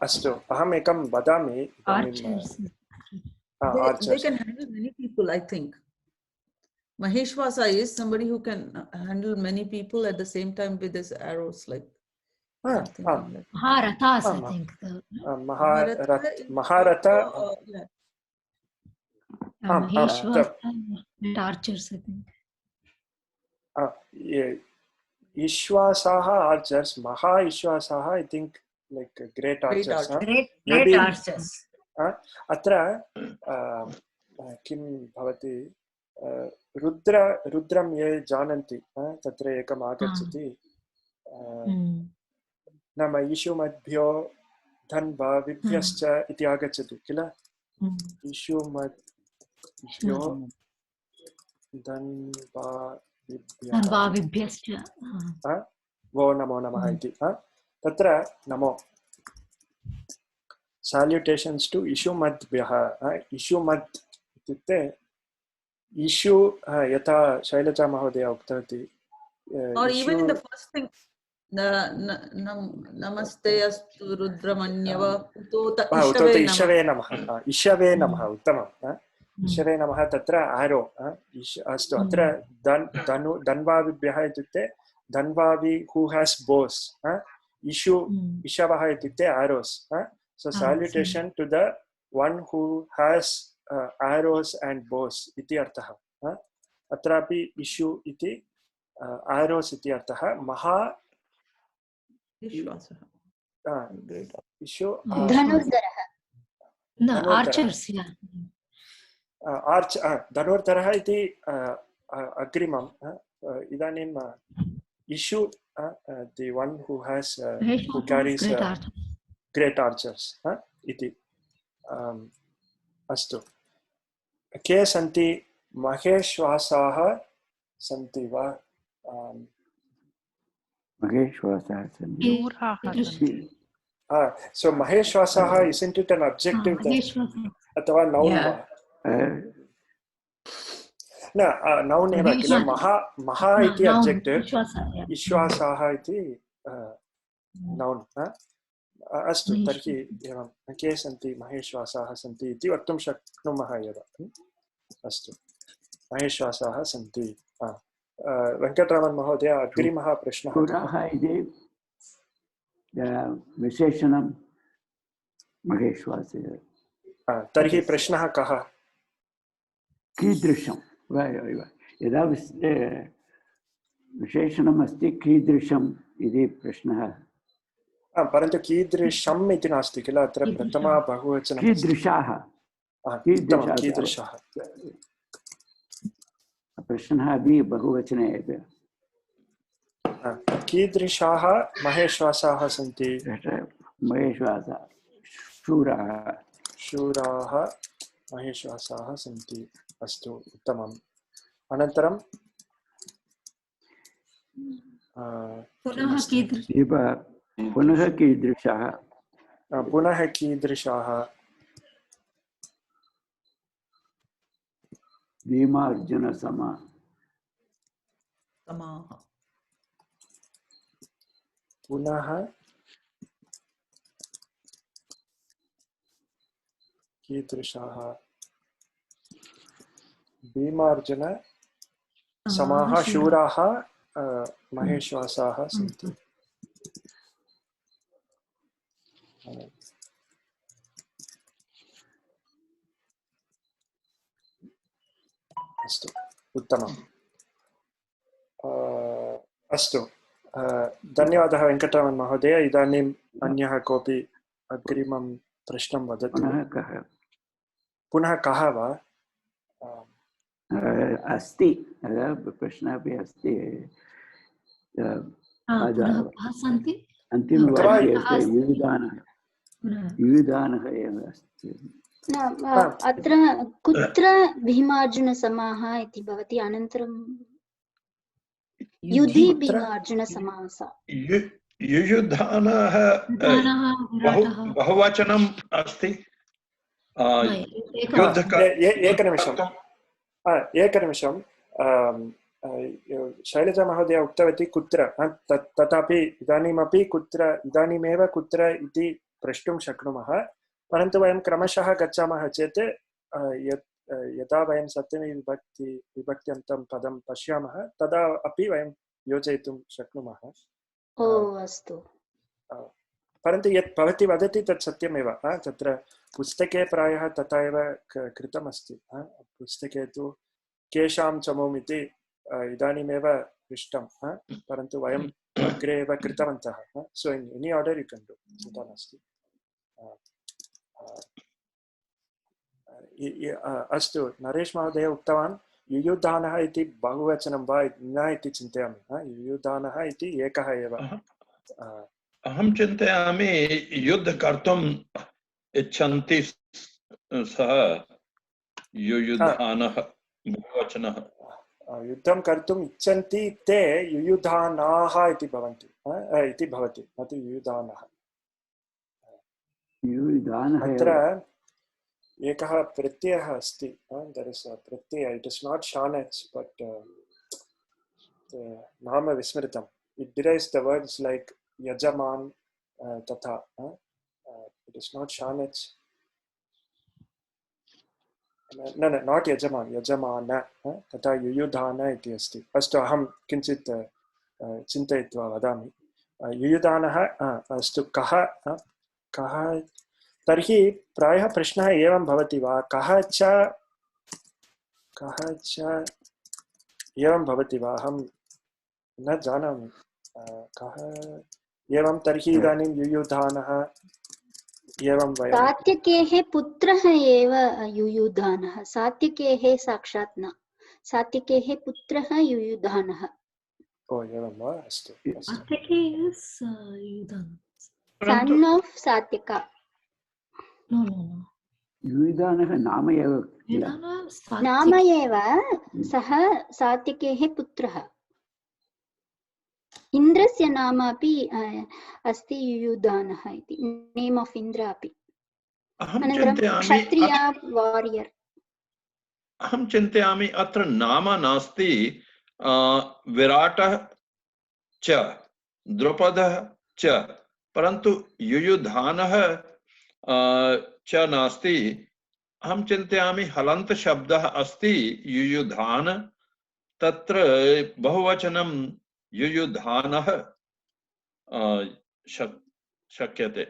अस्तु, अहम् एकं वदामि। They can handle many people, I think. Maheshwasa is somebody who can handle many people at the same time with his arrows, like. Maharathas, I think. Maharatha. Maheshwasa and archers, I think. Ishwasaha archers, Maha Ishwasaha, I think, like great archers. Great archers. Atra kim bhavati? रुद्रं ये जानन्ति, तत्र एकम् आगच्छति। नाम ईशुमद्भ्यो धन्वाविभ्यश्च इति आगच्छति किल? ईशुमद्भ्यो धन्वाविभ्यश्च वो नमो नमः इति। तत्र नमो साल्युटेशन्स् टु ईशुमद्भ्यः। ईशुमद् इत्युक्ते issue yata Shailaja Mahodaya uktavati. Or even in the first thing, नमस्ते अस्तु रुद्रमन्यव उतोत उतोत इषवे इषवे नमः। नमः इषवे नमः उत्तमं इषवे नमः तत्र आरो अस्तु अत्र धन्वादिभ्यः इत्युक्ते धन्वादि हू हेस् बोस् इषु इषवः इत्युक्ते आरोस् so salutation to the one who has arrows and bows iti arthah atrapi ishu iti arrows iti arthah maha ishu धनुर्धरः No, archers, yeah. आर्च् धनुर्धरः इति अग्रिमम् इदानीं इषु the one who has who carries great archers iti अस्तु के सन्ति महेश्वासाः सन्ति वा महेश्वासाः सन्ति so maheshwasaha isn't it an adjective अथवा noun वा न noun एव किल महा इति adjective विश्वासाः इति noun अस्तु तर्हि एवं के सन्ति महेश्वासाः सन्ति इति वक्तुं शक्नुमः एव अस्तु महेश्वासाः सन्ति वेङ्कटरामन् महोदय अग्रिमः प्रश्नः पुरः इति विशेषणं महेश्वासः तर्हि प्रश्नः कः कीदृशं यदा विशेषणम् अस्ति कीदृशम् इति प्रश्नः परन्तु कीदृशम् इति नास्ति किल अत्र प्रथमा बहुवचनं कीदृशाः कीदृशाः प्रश्नः अपि बहुवचने एव कीदृशाः महेश्वासाः सन्ति महेश्वासाः शूराः महेश्वासाः सन्ति अस्तु उत्तमम् अनन्तरं पुनः कीदृशाः भीमार्जुनसमाः पुनः कीदृशाः भीमार्जुन समाः शूराः महेश्वासाः सन्ति अस्तु उत्तमम् अस्तु धन्यवादः वेङ्कटरामन् महोदय इदानीम् अन्यः कोऽपि अग्रिमं प्रश्नं वदतु पुनः कः वा अस्ति प्रश्नः अपि अस्ति अन्तिमवाक्ये युयुधानः एव अस्ति अत्र कुत्र भीमार्जुनसमाः इति भवति अनन्तरं युधि भीमार्जुनसमासः युयुधानः बहुवचनम् अस्ति एकनिमिषं शैलजा महोदय उक्तवती कुत्र तथापि इदानीमेव कुत्र इति प्रष्टुं शक्नुमः परन्तु वयं क्रमशः गच्छामः चेत् यदा वयं सप्तमी विभक्त्यन्तं पदं पश्यामः तदा अपि वयं योजयितुं शक्नुमः अस्तु परन्तु यत् भवती वदति तत् सत्यमेव तत्र पुस्तके प्रायः तथा एव कृतमस्ति पुस्तके तु केषां चमुम् इति इदानीमेव पृष्टं परन्तु वयम् अग्रे एव कृतवन्तः so in any order U can do चिन्ता नास्ति अस्तु नरेश महोदय उक्तवान् युयुधानः इति बहुवचनं वा न इति चिन्तयामि युयुधानः इति एकः एव अहं चिन्तयामि युद्धं कर्तुम् इच्छन्ति सः युयुधानः बहुवचनः युद्धं कर्तुम् इच्छन्ति ते युयुधानाः इति भवन्ति इति भवति न तु युयुधानः अत्र एकः प्रत्ययः अस्ति there is Pratyaya it is not शानच् but नाम विस्मृतं it derives the words like yajaman, tata. It is not shanich. No, not yajaman, yajamana, tata yuyudhana iti asti. Astu aham kinchit चिन्तयित्वा वदामि. युयुधानः अस्तु कः तर्हि प्रायः प्रश्नः एवं भवति वा कः च एवं भवति वा अहं न जानामि कः एवं तर्हि इदानीं युयुधानः एवं वयं सात्यकेः पुत्रः एव युयुधानः सात्यकेः साक्षात् न सात्यकेः पुत्रः युयुधानः ओ एवं वा अस्तु Satyaki is Yudhana. son of Satyaka. No. युयुधानः नाम एव किल? Yudhana नाम एव सः सात्यकेः पुत्रः इन्द्रस्य नाम अपि अस्ति युयुधानः इति नेम् आफ् इन्द्र अपि अनन्तरं क्षत्रिय वारियर् अहं चिन्तयामि अत्र नाम नास्ति विराटः च द्रुपदः च परन्तु युयुधानः च नास्ति अहं चिन्तयामि हलन्त शब्दः अस्ति युयुधान तत्र बहुवचनं युयुधानः शक्यते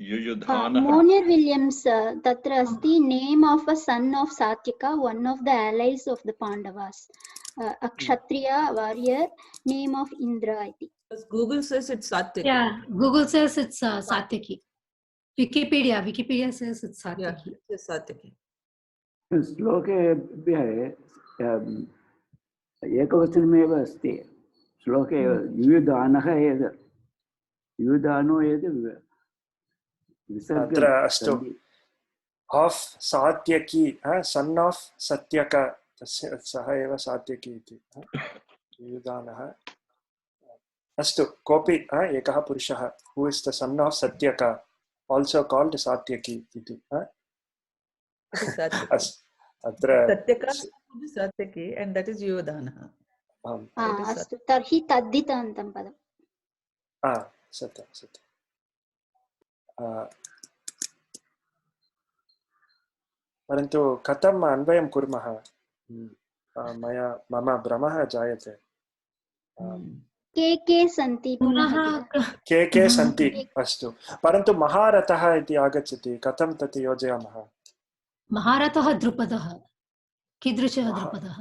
युयुधानः मोनियर् विलियम्स् तत्र अस्ति name of a son of Satyaka one of the allies of the Pandavas Kshatriya warrior name of Indra इति Google says it's Satyaki. Yeah, Google says it's Satyaki. Wikipedia says it's Satyaki. Yeah, it's Satyaki. श्लोके एकवचनमेव अस्ति श्लोके युयुधानः एव युयुधानो एव अत्र अस्तु of Satyaki sun of सत्यक तस्य सः एव सात्यकी इति युयुधानः अस्तु कोऽपि एकः पुरुषः who is the sun of सत्यक आल्सो काल्ड् सात्यकी इति अत्र Satyaki and that is Yudhana. अस्तु तर्हि तद्धितान्तं पदम् सत्यं परन्तु कथम् अन्वयं कुर्मः मम भ्रमः जायते के सन्ति पुनः के सन्ति अस्तु परन्तु महारथः इति आगच्छति कथं तत् योजयामः महारथः द्रुपदः कीदृशः द्रुपदः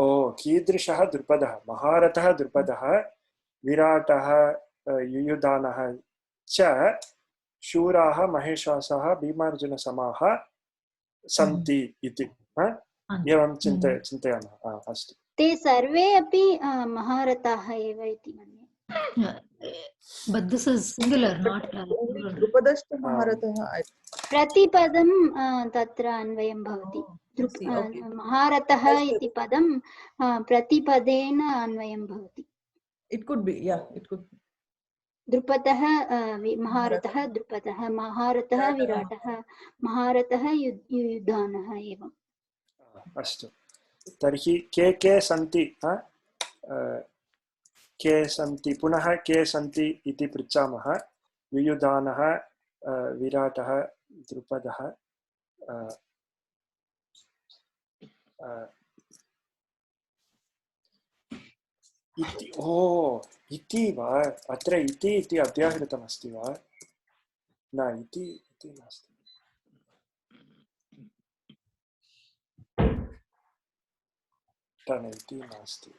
ओ कीदृशः द्रुपदः महारथः द्रुपदः विराटः युयुधानः च शूराः महेश्वासः भीमार्जुनसमाः सन्ति इति एवं चिन्तयामः अस्तु ते सर्वे अपि महारथाः एव इति मन्ये but this is singular not Drupadashta Maharatah प्रतिपदं तत्र अन्वयं भवति महारथः इति पदं प्रतिपदेन अन्वयं भवति it could be yeah it could be द्रुपदः महारथः द्रुपदः महारथः विराटः महारथः युयुधानः एवं अस्तु तर्हि के सन्ति के सन्ति पुनः के सन्ति इति पृच्छामः युयुधानः विराटः द्रुपदः इति इति वा अत्र इति अव्याहृतमस्ति वा न इति नास्ति इति नास्ति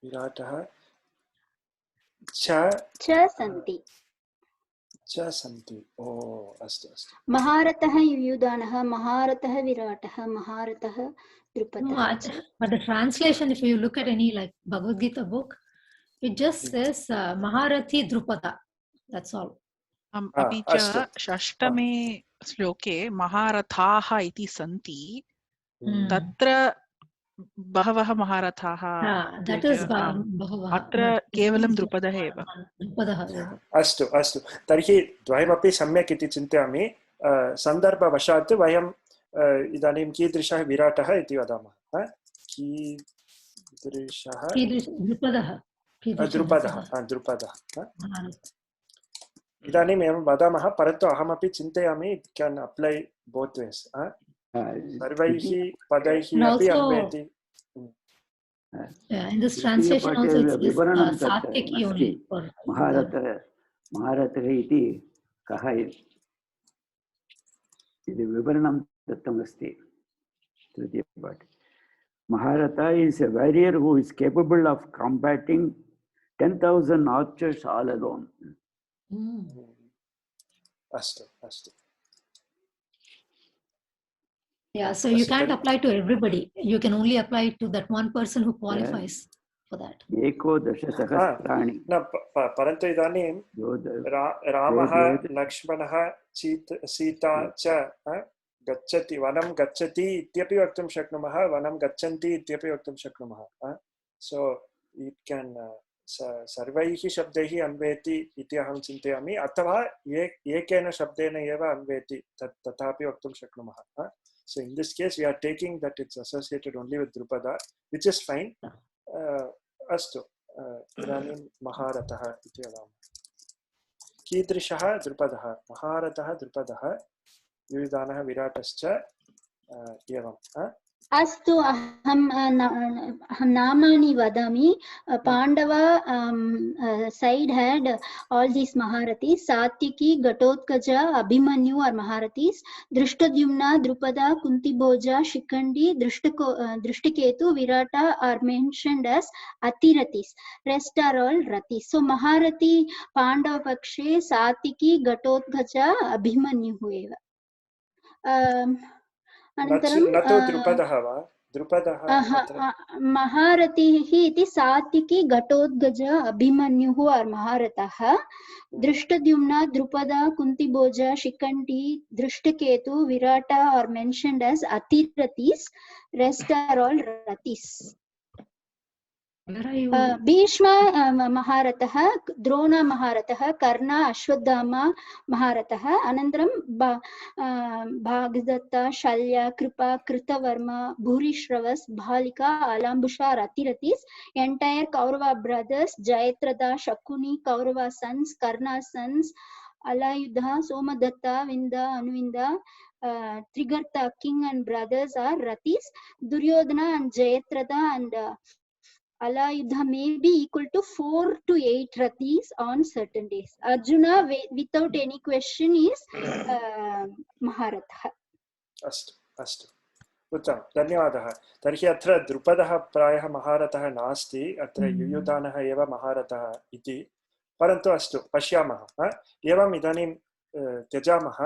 विराटः च सन्ति ओ अस्तु महारथः युयुधानः महारथः विराटः महारथः द्रुपदः but the translation if you look at any like Bhagavad Gita book it just says Maharathi Drupada that's all अपि च षष्ठमे श्लोके महारथाः इति सन्ति तत्र बहवः महारथाः अत्र केवलं द्रुपदः एव अस्तु तर्हि द्वयमपि सम्यक् इति चिन्तयामि सन्दर्भवशात् वयं इदानीं कीदृशः विराटः इति वदामः कीदृशः द्रुपदः द्रुपदः इदानीम् एवं वदामः परन्तु अहमपि चिन्तयामि it can apply both ways सर्वैः पदैः अपि अन्वेति in this translation also it's this satyaki only for महारथः इति कः इति विवरणं दत्तमस्ति तृतीयपाठे Maharatha is a warrior who is capable of combating 10,000 archers all alone. Astu. Yeah, so you can't apply to everybody. You can only apply to that one person who qualifies for that. Eko dasha sahasrani. No, parantu idanim Ramah, Lakshmanah, Sita cha gacchati vanam gacchati ityapi vaktum shaknumah vanam gacchanti ityapi vaktum shaknumah. So it can सर्वैः शब्दैः अन्वेति इति अहं चिन्तयामि अथवा एकेन शब्देन एव अन्वेति तथापि वक्तुं शक्नुमः. So in this case we are taking that it's associated only with Drupada, which is fine. अस्तु इदानीं महारथः इति वदामः. कीदृशः द्रुपदः महारथः द्रुपदः युयुधानः विराटश्च एवं. अस्तु अहं नामानि वदामि. पांडवा side had all these Maharathis. Satyaki, Gatotkaja, Abhimanyu are Maharathis. Drishtadyumna, Drupada, Kuntibhoja, Shikandi, Drishtiketu, Virata are mentioned as Atirathis. Rest are all Rathis. So Maharathi Pandava Pakshe Satyaki, Gatotkaja, Abhimanyu eva. अनन्तरं महारथिः इति सात्विकी घटोत्कच अभिमन्युः are महारथः. Drishtadyumna Drupada Kuntibhoja Shikhandi Drishtaketu Virata are mentioned as atirathis. Rest are all rathis. Bhishma महारथः, द्रोण महारथः, कर्ण अश्वत्थामा महारथः. अनन्तरं भागदत्ता, शल्य, कृपा, Kritavarma, भूरिश्रवस्, भालिका, अलाम्बुषा are Atirathis. Entire Kaurava brothers, Jayatratha, Shakuni, Kaurava sons, Karna sons, Alayudha, Somadatta, Vinda, Anuvinda, Trigartha king and brothers are Rathis. Duryodhana and Jayatratha and Alayudha may be equal to 4 to 8 Rathis on certain days. Arjuna, without any question, is Maharatha. अस्तु उत्तमं धन्यवादः. तर्हि अत्र द्रुपदः प्रायः महारथः नास्ति, अत्र युयुधानः एव महारथः इति. परन्तु अस्तु पश्यामः. एवम् इदानीं त्यजामः.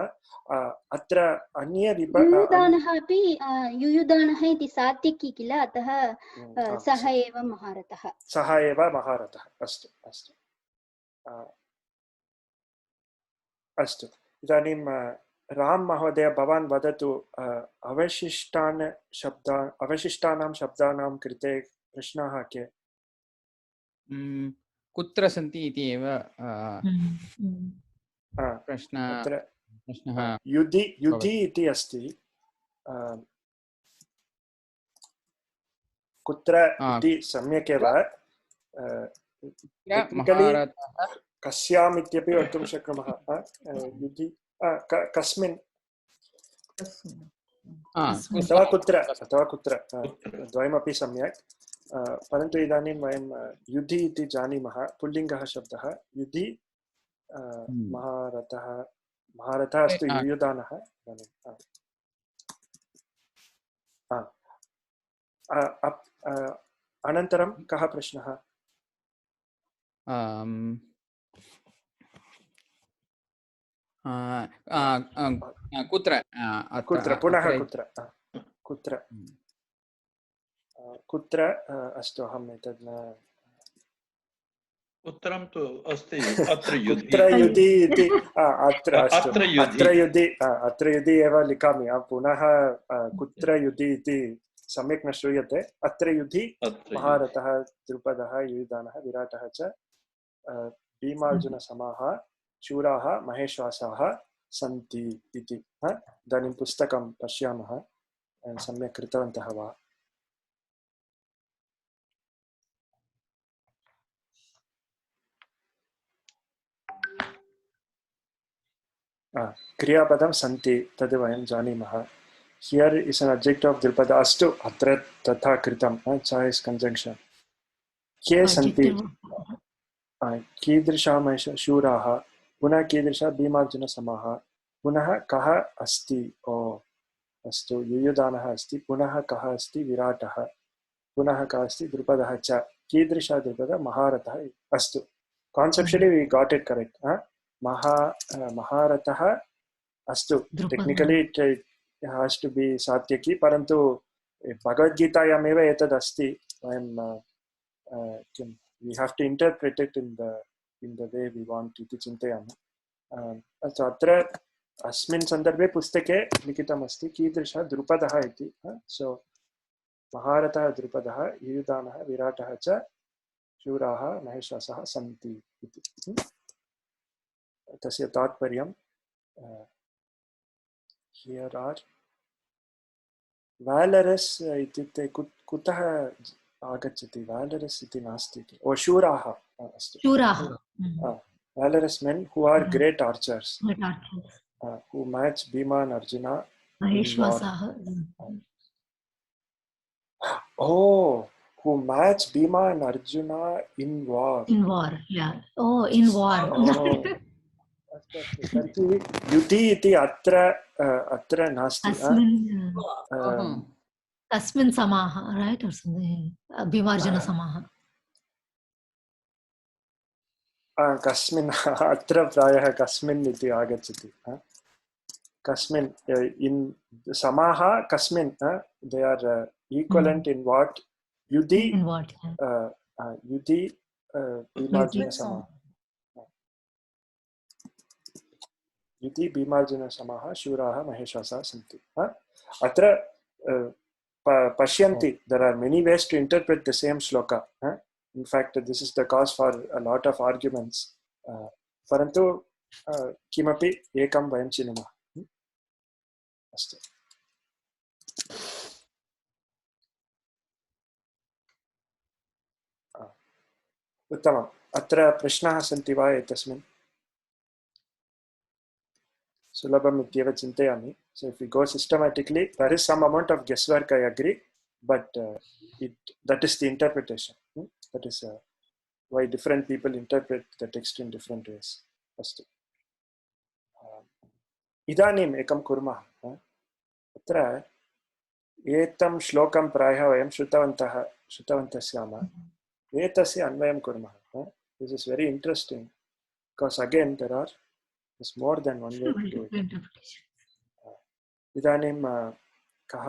अत्र अन्ये युयुधानः अपि युयुधानः इति सात्विकी किल, अतः सः एव महारथः. अस्तु इदानीं राम महोदय भवान् वदतु अवशिष्टानां शब्दानां कृते प्रश्नाः के? कुत्र सन्ति इति एव प्रश्नः. युधि इति अस्ति. कुत्र इति सम्यक् एव. कस्याम् इत्यपि वक्तुं शक्नुमः. युधि कस्मिन् अथवा कुत्र द्वयमपि सम्यक्. परन्तु इदानीं वयं युधि इति जानीमः, पुल्लिङ्गः शब्दः. युधि महारथः अस्तु युयुधानः. अनन्तरं कः प्रश्नः? कुत्र अस्तु अहम् एतद् न उत्तरं तु अस्ति अत्र युधि एव लिखामि. पुनः कुत्र युधि इति सम्यक् न श्रूयते. अत्र युधि महारथः द्रुपदः युयुधानः विराटः च भीमार्जुनसमाः शूराः महेश्वासाः सन्ति इति. इदानीं पुस्तकं पश्यामः सम्यक् कृतवन्तः वा. क्रियापदं सन्ति तद् वयं जानीमः. Here is an adjective of Drupada. Astu atra tatha kritam. Cha is conjunction. Ke santi. Kidrisha maisha shuraha. Punah kidrisha bhimarjuna samaha. Punah kaha asti. Oh. Astu yuyudanaha asti. Punah kaha asti virataha. Punah kaha asti Drupadaha cha. Kidrisha Drupada maharataha. Astu. Conceptually we got it correct. Maharataha astu. Technically it has to be Satyaki, parantu Bhagavad Gitayamev etad asti. We have to interpret it in the way we want iti chintayami. So atra asmin sandarbhe pustake likitam asti कीदृशः द्रुपदः इति. So महारथः द्रुपदः युयुधानः विराटः च शूराः महेश्वासः सन्ति इति. तस्य तात्पर्यं here are valorous इत्युक्ते कुतः आगच्छति valorous इति नास्ति. ओ शूराः अस्तु. शूराः valorous men who are great archers, who match Bhima and Arjuna. Maheshwasaः. Oh, who match Bhima and Arjuna in war. In war, yeah. Oh, in war. युति इति अत्र नास्ति. तस्मिन् समाः, right, or something. भीमार्जुन समाः. कस्मिन् अत्र प्रायः कस्मिन् इति आगच्छति. कस्मिन् in समाः कस्मिन् they are equivalent in what? युधि. In what? युधि Bhimarjun समाः. युति भीमार्जुन समाः शूराः महेश्वासः सन्ति. अत्र पश्यन्ति, there are many ways to interpret the same shloka. In fact, this is the cause for a lot of arguments. परन्तु किमपि एकं वयं चिनुमः. अस्तु. उत्तमम्. अत्र प्रश्नाः सन्ति वा एतस्मिन्? सुलभम् इत्येव चिन्तयामि. So if we go systematically, there is some amount of guesswork, I agree, but that is the interpretation. That is why different people interpret the text in different ways. Astu. इदानीम् एकं कुर्मः. अत्र एतं श्लोकं प्रायः वयं श्रुतवन्तः स्याम. एतस्य अन्वयं कुर्मः. This is very interesting because again there's more than one way to do it. इदानीं कः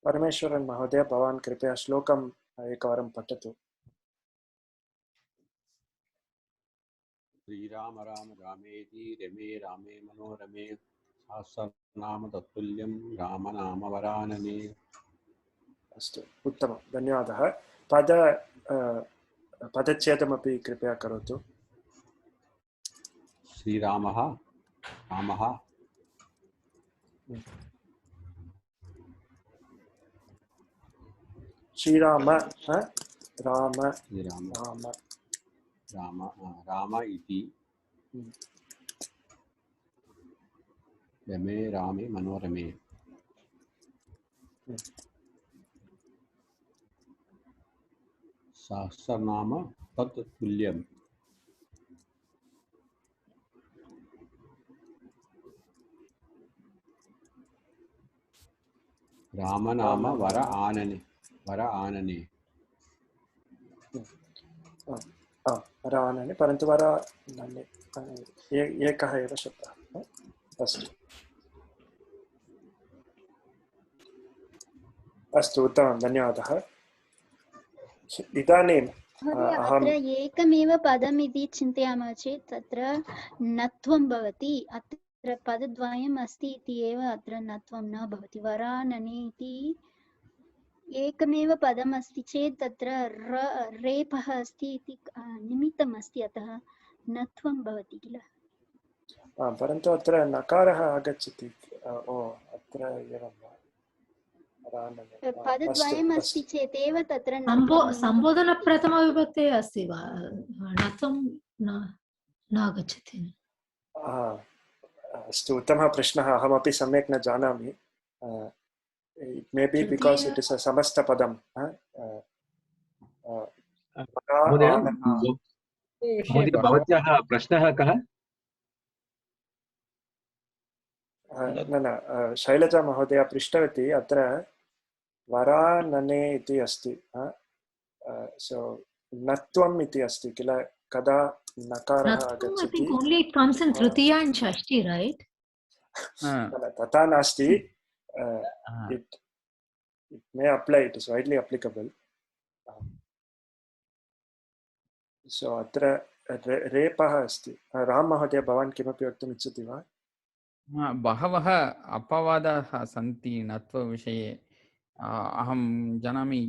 परमेश्वरन् महोदय भवान् कृपया श्लोकम् एकवारं पठतु. श्रीराम राम रामेति रमे रामे मनोरमे सहस्रनाम तत्तुल्यं रामनाम वरानने. अस्तु, उत्तमं, धन्यवादः. पदच्छेदमपि कृपया करोतु. श्रीरामः रामः श्रीराम राम इति रमे रामे मनोरमे सहस्रनाम तत्तुल्यम् रामनाम वर आनने. वरानने, परन्तु वरानने एकः एव शब्दः. अस्तु अस्तु, उत्तमं, धन्यवादः. इदानीम् अत्र एकमेव पदम् इति चिन्तयामः चेत् तत्र नत्वं भवति. अत्र पदद्वयम् अस्ति इति एव अत्र नत्वं न भवति. वरानने इति एकमेव पदम् अस्ति चेत् तत्र रेपः अस्ति इति निमित्तम् अस्ति, अतः नत्वं भवति किल. परन्तु अत्र नकारः आगच्छति. अत्र एवं वा? पदद्वयम् अस्ति चेत् एव तत्र सम्बोधन प्रथमविभक्ते अस्ति वा? नत्वं न आगच्छति. अस्तु उत्तमः प्रश्नः अहमपि सम्यक् न जानामि it may be because it is a samasthapadam महोदय भवत्याः प्रश्नः कः न शैलजा महोदया पृष्टवती अत्र वरानने इति अस्ति सो नत्वम् इति अस्ति किल कदा नकारः आगच्छति only it comes in tritiya and shashti right तथा नास्ति it may apply it is widely applicable so अत्र रेपः अस्ति राम महोदय भवान् किमपि वक्तुम् इच्छति वा बहवः अपवादाः सन्ति नत्वविषये अहं जानामि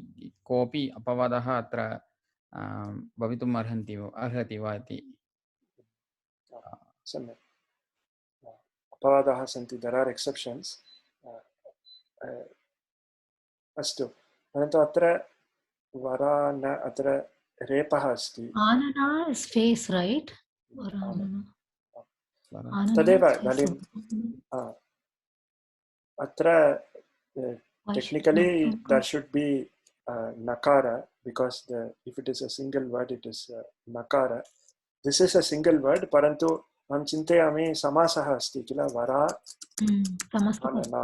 कोऽपि अपवादः अत्र भवितुम् अर्हति वा इति सम्यक् अपवादाः सन्ति there are exceptions अस्तु परन्तु अत्र वरान अत्र रेपः अस्ति anana is face right तदेव इदानीं अत्र technically there should be nakara because if it is a single word it is nakara this is a single word parantu aham chintayami samasah asti kila vara anana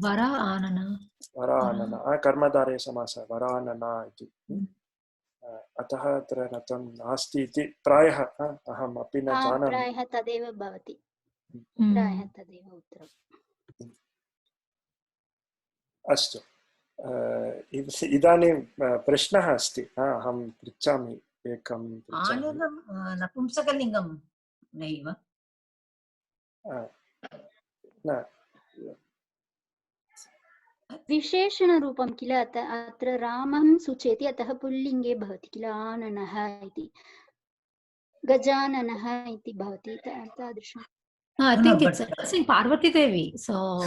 vara anana कर्मधारय समासः वरानना इति अतः अत्र नत्वं नास्ति इति प्रायः अहम् अपि न जानामि प्रायः तदेव भवति प्रायः तदेव उत्तरम् अस्तु इदानीं प्रश्नः अस्ति अहं पृच्छामि एकं आननं नपुंसकलिङ्गं नैव न विशेषणरूपं किल अत्र रामं सूचयति अतः पुल्लिङ्गे भवति किल आननः इति गजाननः इति भवति तादृशम् I think it's in Parvati Devi. So,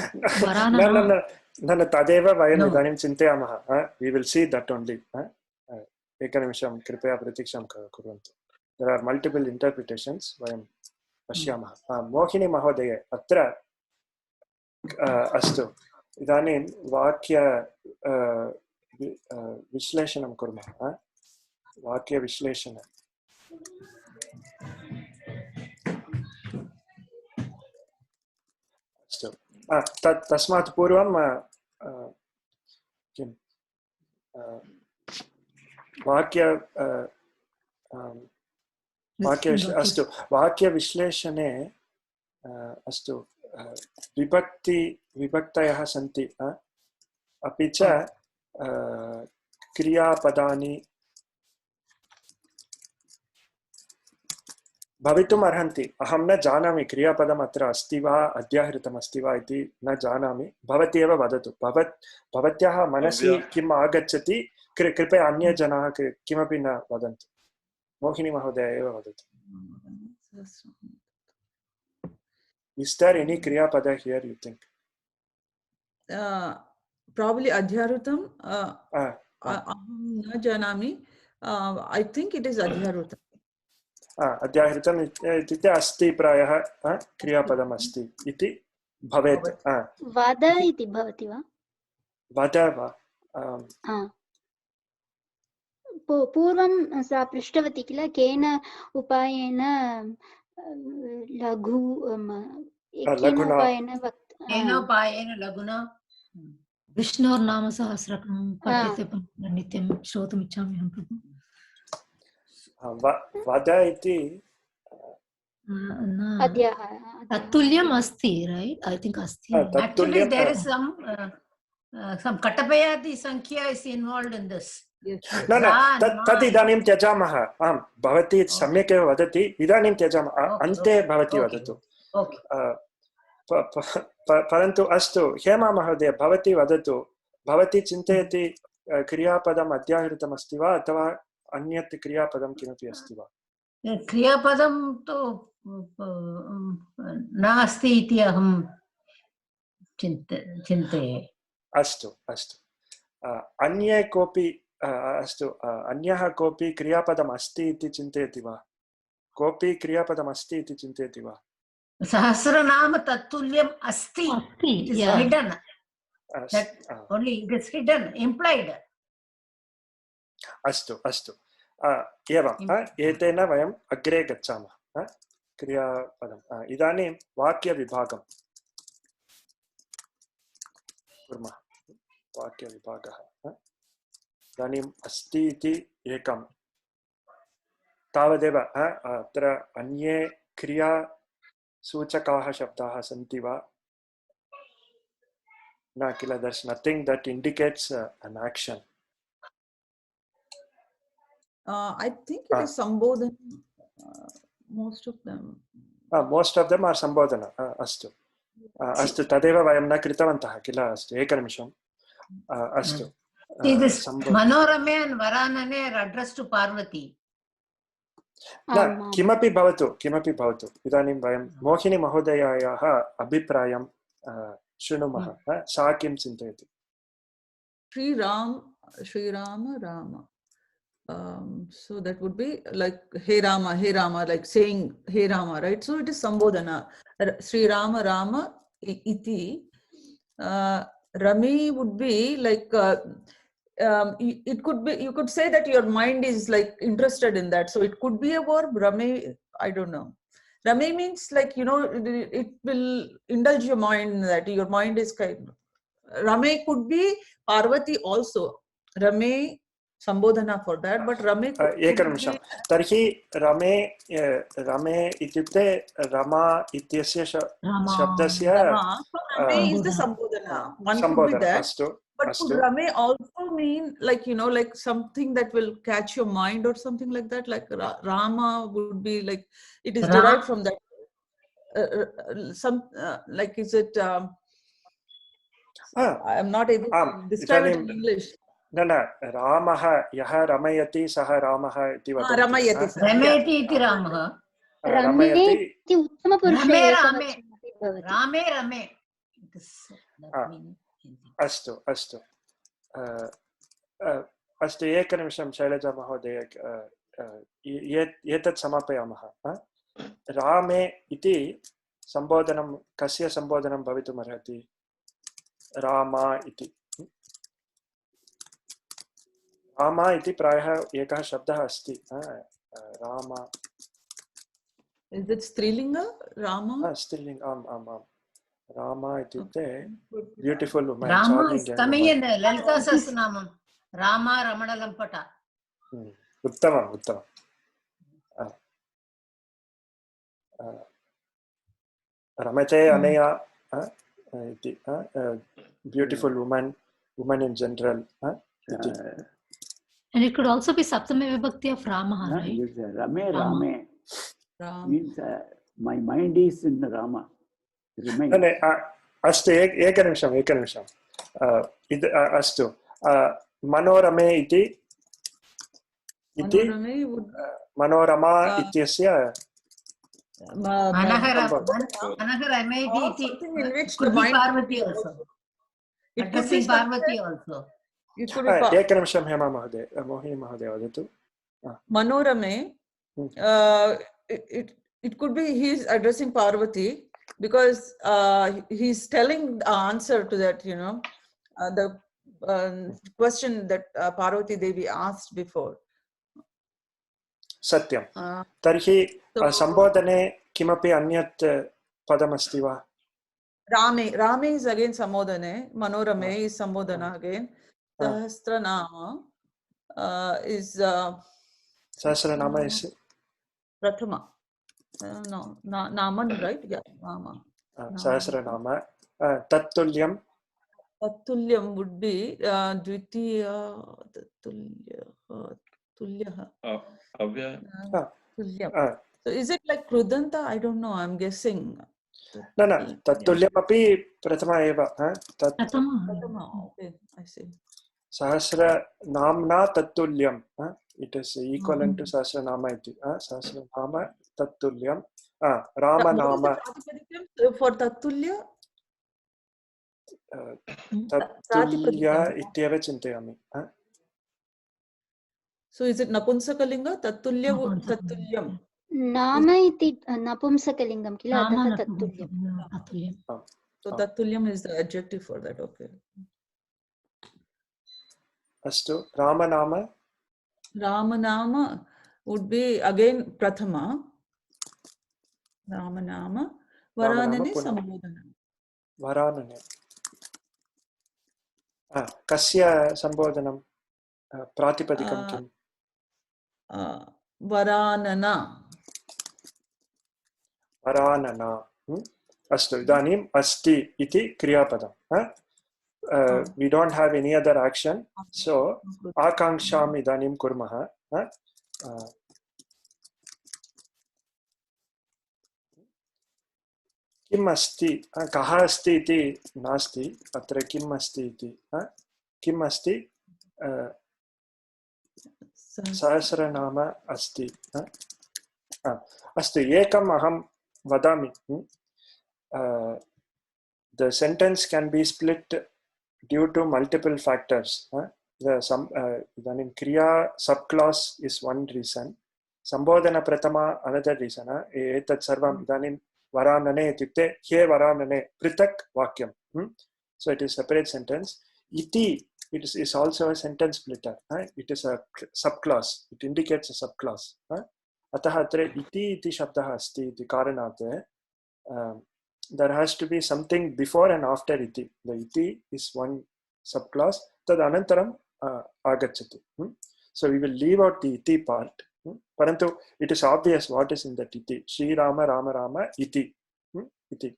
no, तदेव वयम् इदानीं चिन्तयामः. We will see that only. एकनिमिषं कृपया प्रतीक्षां कुर्वन्तु. There are multiple interpretations. वयं पश्यामः. मोहिनी महोदये अत्र अस्तु. इदानीं वाक्य विश्लेषणं कुर्मः. वाक्यविश्लेषणम्. तस्मात् पूर्वं किं अस्तु वाक्यविश्लेषणे अस्तु विभक्तयः सन्ति अपि च क्रियापदानि भवितुम् अर्हन्ति अहं न जानामि क्रियापदम् अत्र अस्ति वा अध्याहृतम् अस्ति वा इति न जानामि भवती एव वदतु भवत्याः मनसि किम् आगच्छति कृपया अन्ये जनाः किमपि न वदन्तु मोहिनी महोदय एव वदतु Is there any kriyapada here you think probably adhyarutam aham na janami I think it is adhyarutam अध्याहृतम् इत्युक्ते अस्ति प्रायः क्रियापदम् अस्ति इति भवेत् वद इति भवति वा वद वा पूर्वं सा पृष्टवती किल केन उपायेन लघुना विष्णोर्नाम सहस्रकं पठ्यते नित्यं श्रोतुमिच्छामि अहं प्रभु वद इति तत्तुल्यम् अस्ति right I think अस्ति actually there is some katapayati sankhya is involved in this न तत् इदानीं त्यजामः आम् भवती सम्यक् एव वदति इदानीं त्यजामः अन्ते भवती वदतु परन्तु अस्तु हेमा महोदय भवती वदतु भवती चिन्तयति क्रियापदम् अध्याहृतम् अस्ति वा अथवा अन्यत् क्रियापदं किमपि अस्ति वा क्रियापदं तु नास्ति इति अहं चिन्तये अस्तु अस्तु अन्ये कोऽपि अस्तु अन्यः कोऽपि क्रियापदम् अस्ति इति चिन्तयति वा कोऽपि क्रियापदम् अस्ति इति चिन्तयति वा Sahasranama Tatulyam Asti. It is hidden. That only it is hidden, implied. अस्तु अस्तु एवं एतेन वयम् अग्रे गच्छामः क्रियापदम् इदानीं वाक्यविभागं कुर्मः वाक्यविभागः इदानीम् अस्ति इति एकं तावदेव अत्र अन्ये क्रियासूचकाः शब्दाः सन्ति वा न किल there's nothing that indicates an action. I think it is Sambodhana. Most of them. Most of them are Sambodhana. Astu. Astu. Tadeva vayam na kritavantah kila astu. Ekanimisham. Astu. This Manorame and Varanane are addressed to Parvati. न किमपि भवतु इदानीं वयं मोहिनी महोदयायाः अभिप्रायं शृणुमः सा किं चिन्तयति Srirama Rama. So that would be like Hey Rama, like saying Hey Rama, right? So it is Sambodhana. Sri Rama Rama iti. Rami would be like it could be, you could say that your mind is like interested in that. So it could be a verb. Rami, I don't know. Rami means like, you know, it will indulge your mind, that your mind is kind of. Rame could be Parvati also. Rame Sambodhana for that, but Rame could एकनिमिषं तर्हि रमे इत्युक्ते रमा इत्यस्य शब्दस्य Rame is the Sambodhana. One could be that. But could Rame also mean like, you know, like something that will catch your mind or something like that? Like Rama would be like, it is derived from that. Like, is it, I am not able to describe it in English. न रामः यः रमयति सः रामः इति वदति रमयति इति रामः रमयति उत्तमपुरुषे रामे अस्तु अस्तु अस्तु एकनिमिषं शैलजा महोदय एतत् समापयामः रामे इति सम्बोधनं कस्य सम्बोधनं भवितुमर्हति रामा इति रामा इति प्रायः एकः शब्दः अस्ति रामा Is it Strilinga? Rama? Strilinga आम् आम् आम् रामा इत्युक्ते ब्यूटिफुल् वुमन् रामा तमेयन ललिता सहस्रनामं रामा रमणलम्पट उत्तमम् उत्तमम् रमते अनया इति beautiful woman in general and it could also be Saptami Vibhakti of Rama, right? Rame means my mind is in Rama. अस्तु एकनिमिषम् अस्तु मनोरमे इति मनोरमा इत्यस्य एकनिमिषं हेमा महोदय मोहिनी महोदय वदतु मनोरमे it could be he is addressing Parvati because he's telling the answer to that, you know, the question that Parvati Devi asked before. सत्यं तर्हि सम्बोधने किमपि अन्यत् पदमस्ति वा Rame is again Sambodhane, Manorame is Sambodhana again. Sahasranama is Sahasranama is Prathama. No, Naman, right? Yeah, Nama. Sahasranama. Tattulyam. Tattulyam would be Dvitiya Tulyaha. Tulyam. So is it like Krudanta? I don't know. I'm guessing. No, Tattulyamapi Prathama eva. Prathama. Okay, I see. Sahasra Namna Tattulyam. It is equivalent to Sahasranama iti. Sahasranama Tattulyam. Rama Nama. For Tattulya? Tattulya ityeva chintayami. So is it Napunsakalinga? Tattulyam. नाम इति नपुंसकलिङ्गं किल अतः तत्तुल्यं So Tattulyam is the adjective for that. Okay. अस्तु रामनाम Ramanama would be again Prathama. Ramanama Varanane Sambodhana. वरानने कस्य संबोधनं प्रातिपदिकं किम् Varanana. वरानना अस्तु इदानीम् अस्ति इति क्रियापदं we don't have any other action so आकाङ्क्षाम् इदानीं कुर्मः किम् अस्ति कः अस्ति इति नास्ति अत्र किम् अस्ति इति किम् अस्ति सहस्रनाम अस्ति अस्तु एकम् अहं वदामि the sentence can be split due to multiple factors idanim kriya subclause is one reason sambodhana prathama another reason etat sarvam idanim varanane ityukte he varanane pritak vakyam so it is separate sentence iti it is also a sentence splitter it is a subclause it indicates a subclause atah atre iti shabdah asti iti karanat there has to be something before and after iti. The iti is one subclause. Tad anantaram agachati. So we will leave out the iti part. Parantu it is obvious what is in that iti. Shri Rama Rama Rama iti. Iti.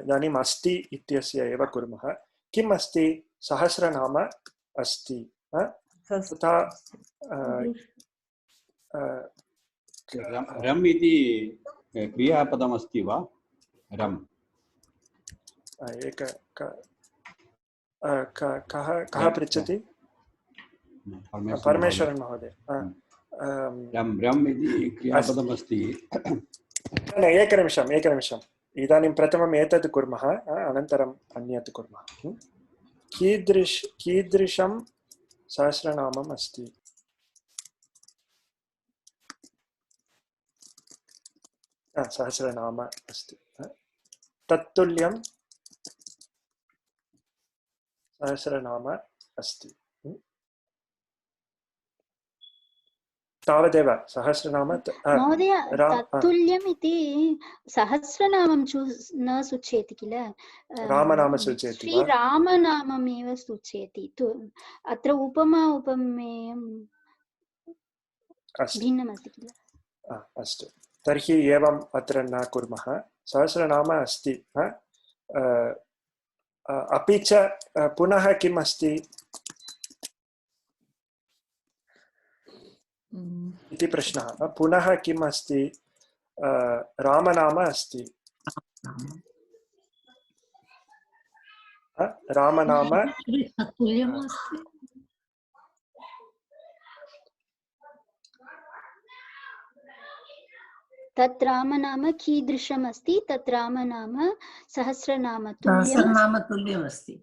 Yani asti ityasya eva kurmah. Kim asti sahasranama asti. Tata रम इति क्रियापदम् अस्ति वा रम एक कः पृच्छति परमेश्वरन् महोदय रम रम इति क्रियापदम् अस्ति एकनिमिषम् इदानीं प्रथमम् एतत् कुर्मः अनन्तरम् अन्यत् कुर्मः कीदृशं सहस्रनामम् अस्ति सहस्रनाम अस्ति तत्तुल्यं सहस्रनाम अस्ति तावदेव सहस्रनाम महोदय तत्तुल्यम् इति सहस्रनामं न सूचयति किल रामनाम सूचयति श्री रामनाममेव सूचयति अत्र उपमा उपमेयं भिन्नमस्ति किल अस्तु तर्हि एवम् अत्र न कुर्मः सहस्रनाम अस्ति अपि च पुनः किम् अस्ति इति प्रश्नः पुनः किम् अस्ति रामनाम अस्ति रामनाम तत् रामनाम कीदृशम् अस्ति तत् रामनाम सहस्रनाम तुल्यमस्ति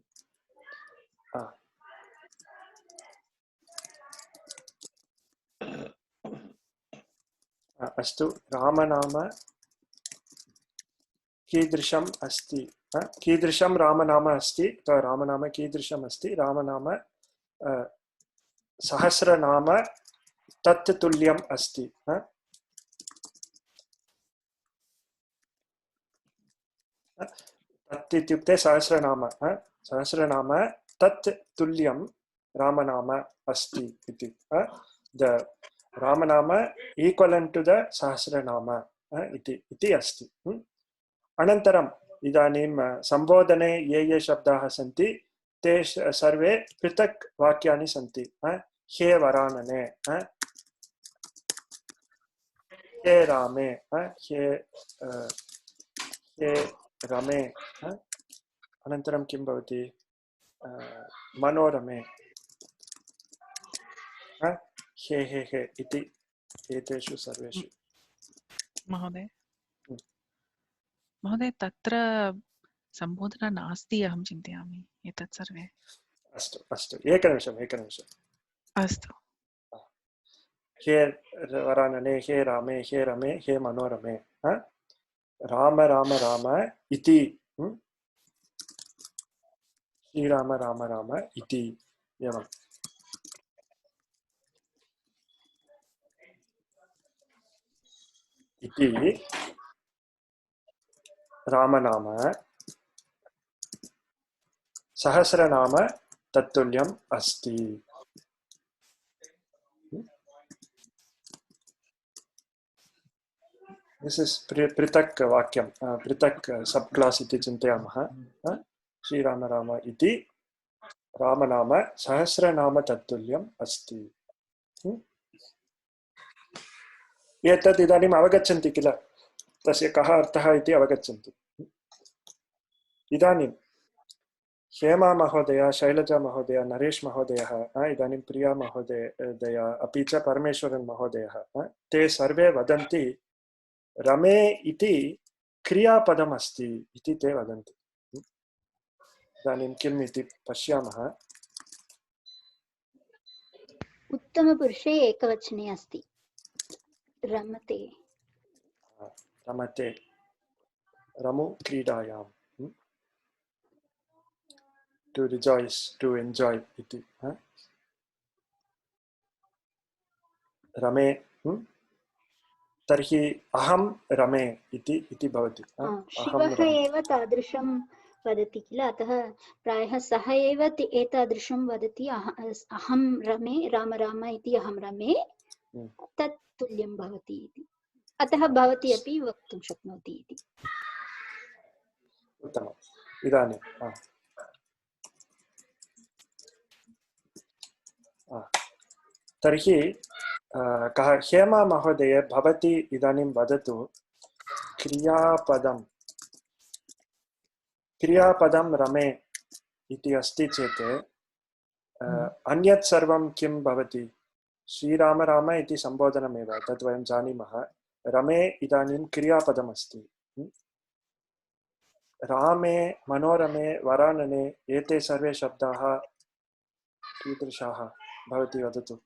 अस्तु रामनाम कीदृशम् अस्ति कीदृशं रामनाम अस्ति रामनाम कीदृशम् अस्ति रामनाम सहस्रनाम तत् तुल्यम् अस्ति तत् इत्युक्ते सहस्रनाम तत् तुल्यं रामनाम अस्ति इति the Ramnam equivalent to the सहस्रनाम इति अस्ति अनन्तरम् इदानीं संबोधने ये शब्दाः सन्ति ते सर्वे पृथक् वाक्यानि सन्ति हे वरानने हे रामे हे रमे अनन्तरं किं भवति मनोरमे हे इति एतेषु सर्वेषु महोदय तत्र सम्बोधना नास्ति अहं चिन्तयामि एतत् सर्वे अस्तु एकनिमिषम् अस्तु हे वरानने, हे रामे, हे रमे, हे मनोरमे, राम राम राम इति, श्रीराम राम राम इति, एवम् इति रामनाम सहस्रनाम तत्तुल्यम् अस्ति. This is पृथक् वाक्यं, पृथक् सब क्लास इति चिन्तयामः. श्री राम राम इति रामनाम सहस्रनाम तत्तुल्यम् अस्ति. एतत् इदानीम् अवगच्छन्ति किल, तस्य कः अर्थः इति अवगच्छन्ति. इदानीं हेमा महोदय, शैलजा महोदय, नरेश महोदयः, इदानीं प्रिया महोदय, अपि च परमेश्वरन् महोदयः, ते सर्वे वदन्ति रमे इति क्रियापदम् अस्ति इति ते वदन्ति. इदानीं किम् इति पश्यामः. उत्तमपुरुषे एकवचने अस्ति रमते. रमते, रमु क्रीडायां, to rejoice, to enjoy iti. रमे, तर्हि अहं रमे इति भवति. शिवः एव तादृशं वदति किल, अतः प्रायः सः एव एतादृशं वदति. अहं रमे, राम राम इति अहं रमे, तत् तुल्यं भवति इति. अतः भवती अपि वक्तुं शक्नोति इति. उत्तमम्. इदानीं तर्हि कः हेमा महोदय, भवती इदानीं वदतु, क्रियापदं रमे इति अस्ति चेत् अन्यत् सर्वं किं भवति? श्रीराम राम इति सम्बोधनमेव, तद् वयं जानीमः. रमे इदानीं क्रियापदम् अस्ति. रामे, मनोरमे, वरानने, एते सर्वे शब्दाः कीदृशाः भवती वदतु.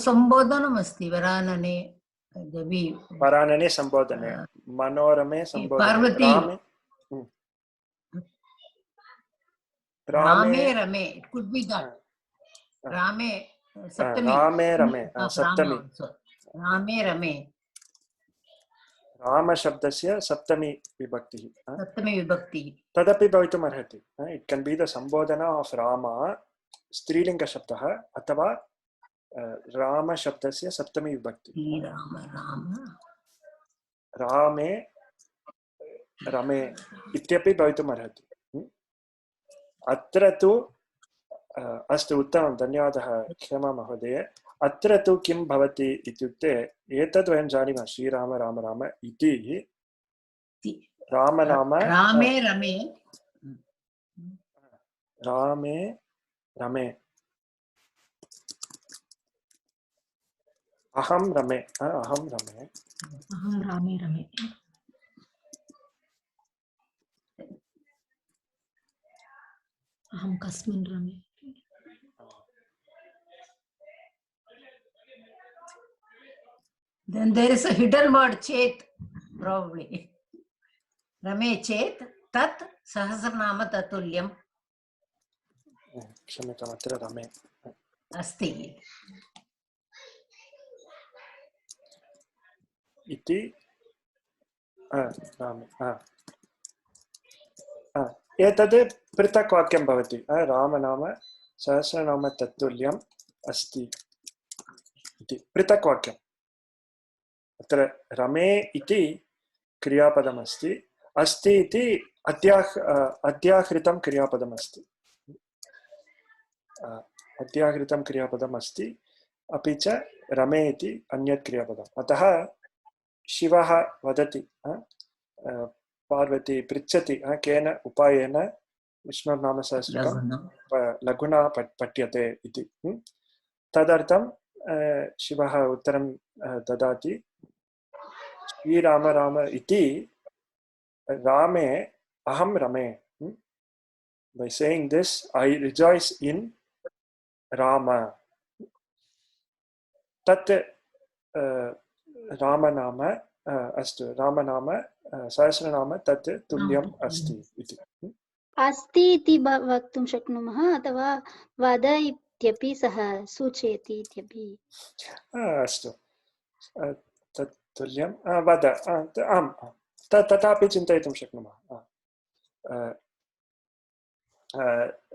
सम्बोधनम् अस्ति. वरानने सम्बोधने, मनोरमे सम्बोधने, रामे रमे, it could be that. रामे सप्तमी, रामे रमे सप्तमी, रामे रमे, राम शब्दस्य सप्तमी विभक्तिः, तदपि भवितुम् अर्हति. इट् कैन बी द संबोधन ऑफ राम, स्त्रीलिंग शब्दः, अथवा राम शब्दस्य सप्तमी विभक्ति. रामे रमे इत्यपि भवितुम् अर्हति. अत्र तु अस्तु, उत्तमं, धन्यवादः क्षेमा महोदय. अत्र तु किं भवति इत्युक्ते, एतद् वयं जानीमः, श्रीराम राम राम इति रामनाम रामे रमे, रामे रमे, अहं रमे, अहं रमे, अहं रामे रमे, अहं कस्मिन् रमे. Then there is a hidden word chet, probably. Rame chet tat sahasranama tatulyam. क्षम्यताम्, अत्र रमे अस्ति इति रामे. एतद् पृथक् वाक्यं भवति. रामनाम सहस्रनाम तत्तुल्यम् अस्ति इति पृथक् वाक्यम्. अत्र रमे इति क्रियापदमस्ति, अस्ति इति अध्याहृतं क्रियापदमस्ति. अध्याहृतं क्रियापदमस्ति, अपि च रमे इति अन्यत् क्रियापदम्. अतः शिवः वदति, पार्वती पृच्छति, केन उपायेन विष्णुर्नामसहस्रकं लघुना पठ्यते इति. तदर्थं शिवः उत्तरं ददाति, श्रीराम राम इति रामे अहं रमे. By saying this, I rejoice in Rama. तत् रामनाम अस्तु रामनाम सहस्रनाम तत् तुल्यम् अस्ति इति अस्ति इति वक्तुं शक्नुमः अथवा वद इत्यपि सः सूचयति इत्यपि अस्तु तत् तुल्यं वद आम् तथापि चिन्तयितुं शक्नुमः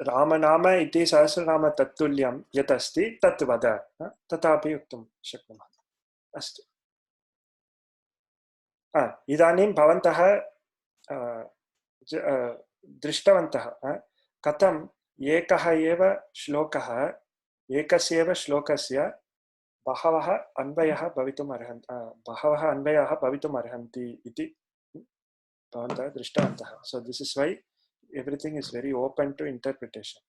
रामनाम इति सहस्रनाम तत्तुल्यं यत् अस्ति तत् वद तथापि वक्तुं शक्नुमः अस्तु इदानीं भवन्तः दृष्टवन्तः कथम् एकः एव श्लोकः एकस्यैव श्लोकस्य बहवः अन्वयः भवितुम् अर्हन्ति इति भवन्तः दृष्टवन्तः so this is why everything is very open to interpretation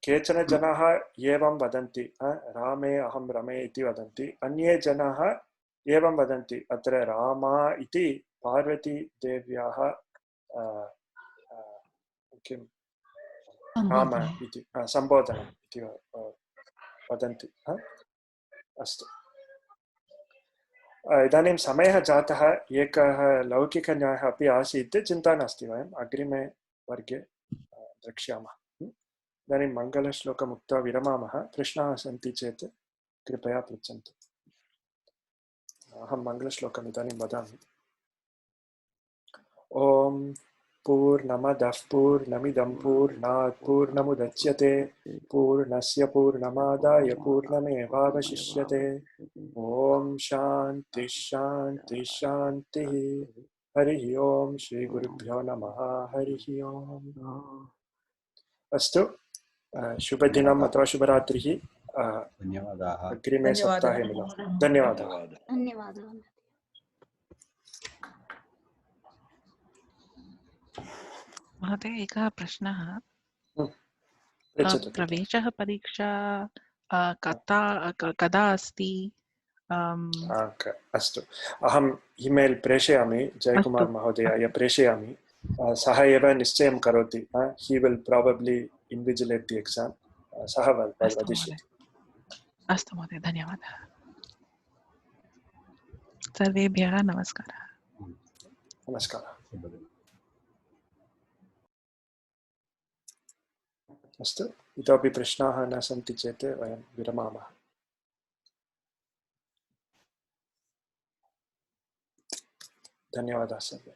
केचन जनाः एवं वदन्ति रामे अहं रमे इति वदन्ति अन्ये जनाः एवं वदन्ति अत्र रामा इति पार्वती देव्याः किं राम इति सम्बोधनम् इति वदन्ति अस्तु इदानीं समयः जातः एकः लौकिकन्यायः अपि आसीत् चिन्ता नास्ति वयम् अग्रिमे वर्गे द्रक्ष्यामः इदानीं मङ्गलश्लोकम् उक्त्वा विरमामः प्रश्नाः सन्ति चेत् कृपया पृच्छन्तु अहं मङ्गलश्लोकम् इदानीं वदामि ॐ पूर्णमदः पूर्णमिदं पूर्णात् पूर्णमुदच्यते पूर्णस्य पूर्णमादाय पूर्णमेवावशिष्यते ॐ शान्ति शान्ति शान्तिः हरिः ॐ श्रीगुरुभ्यो नमः हरिः ॐ अस्तु शुभदिनम् अथवा शुभरात्रिः धन्यवादाः अग्रिमे सप्ताहे मिलामः धन्यवादाः धन्यवादः महोदय एकः प्रश्नः पृच्छतु प्रवेशः परीक्षा कदा अस्ति अस्तु अहम् ईमेल् प्रेषयामि जयकुमार महोदयाय प्रेषयामि सः एव निश्चयं करोति he will probably invigilate the exam सः वदिष्यति अस्तु महोदय धन्यवादः सर्वेभ्यः नमस्कारः नमस्कारः अस्तु इतोपि प्रश्नाः न सन्ति चेत् वयं विरमामः धन्यवादाः सर्वे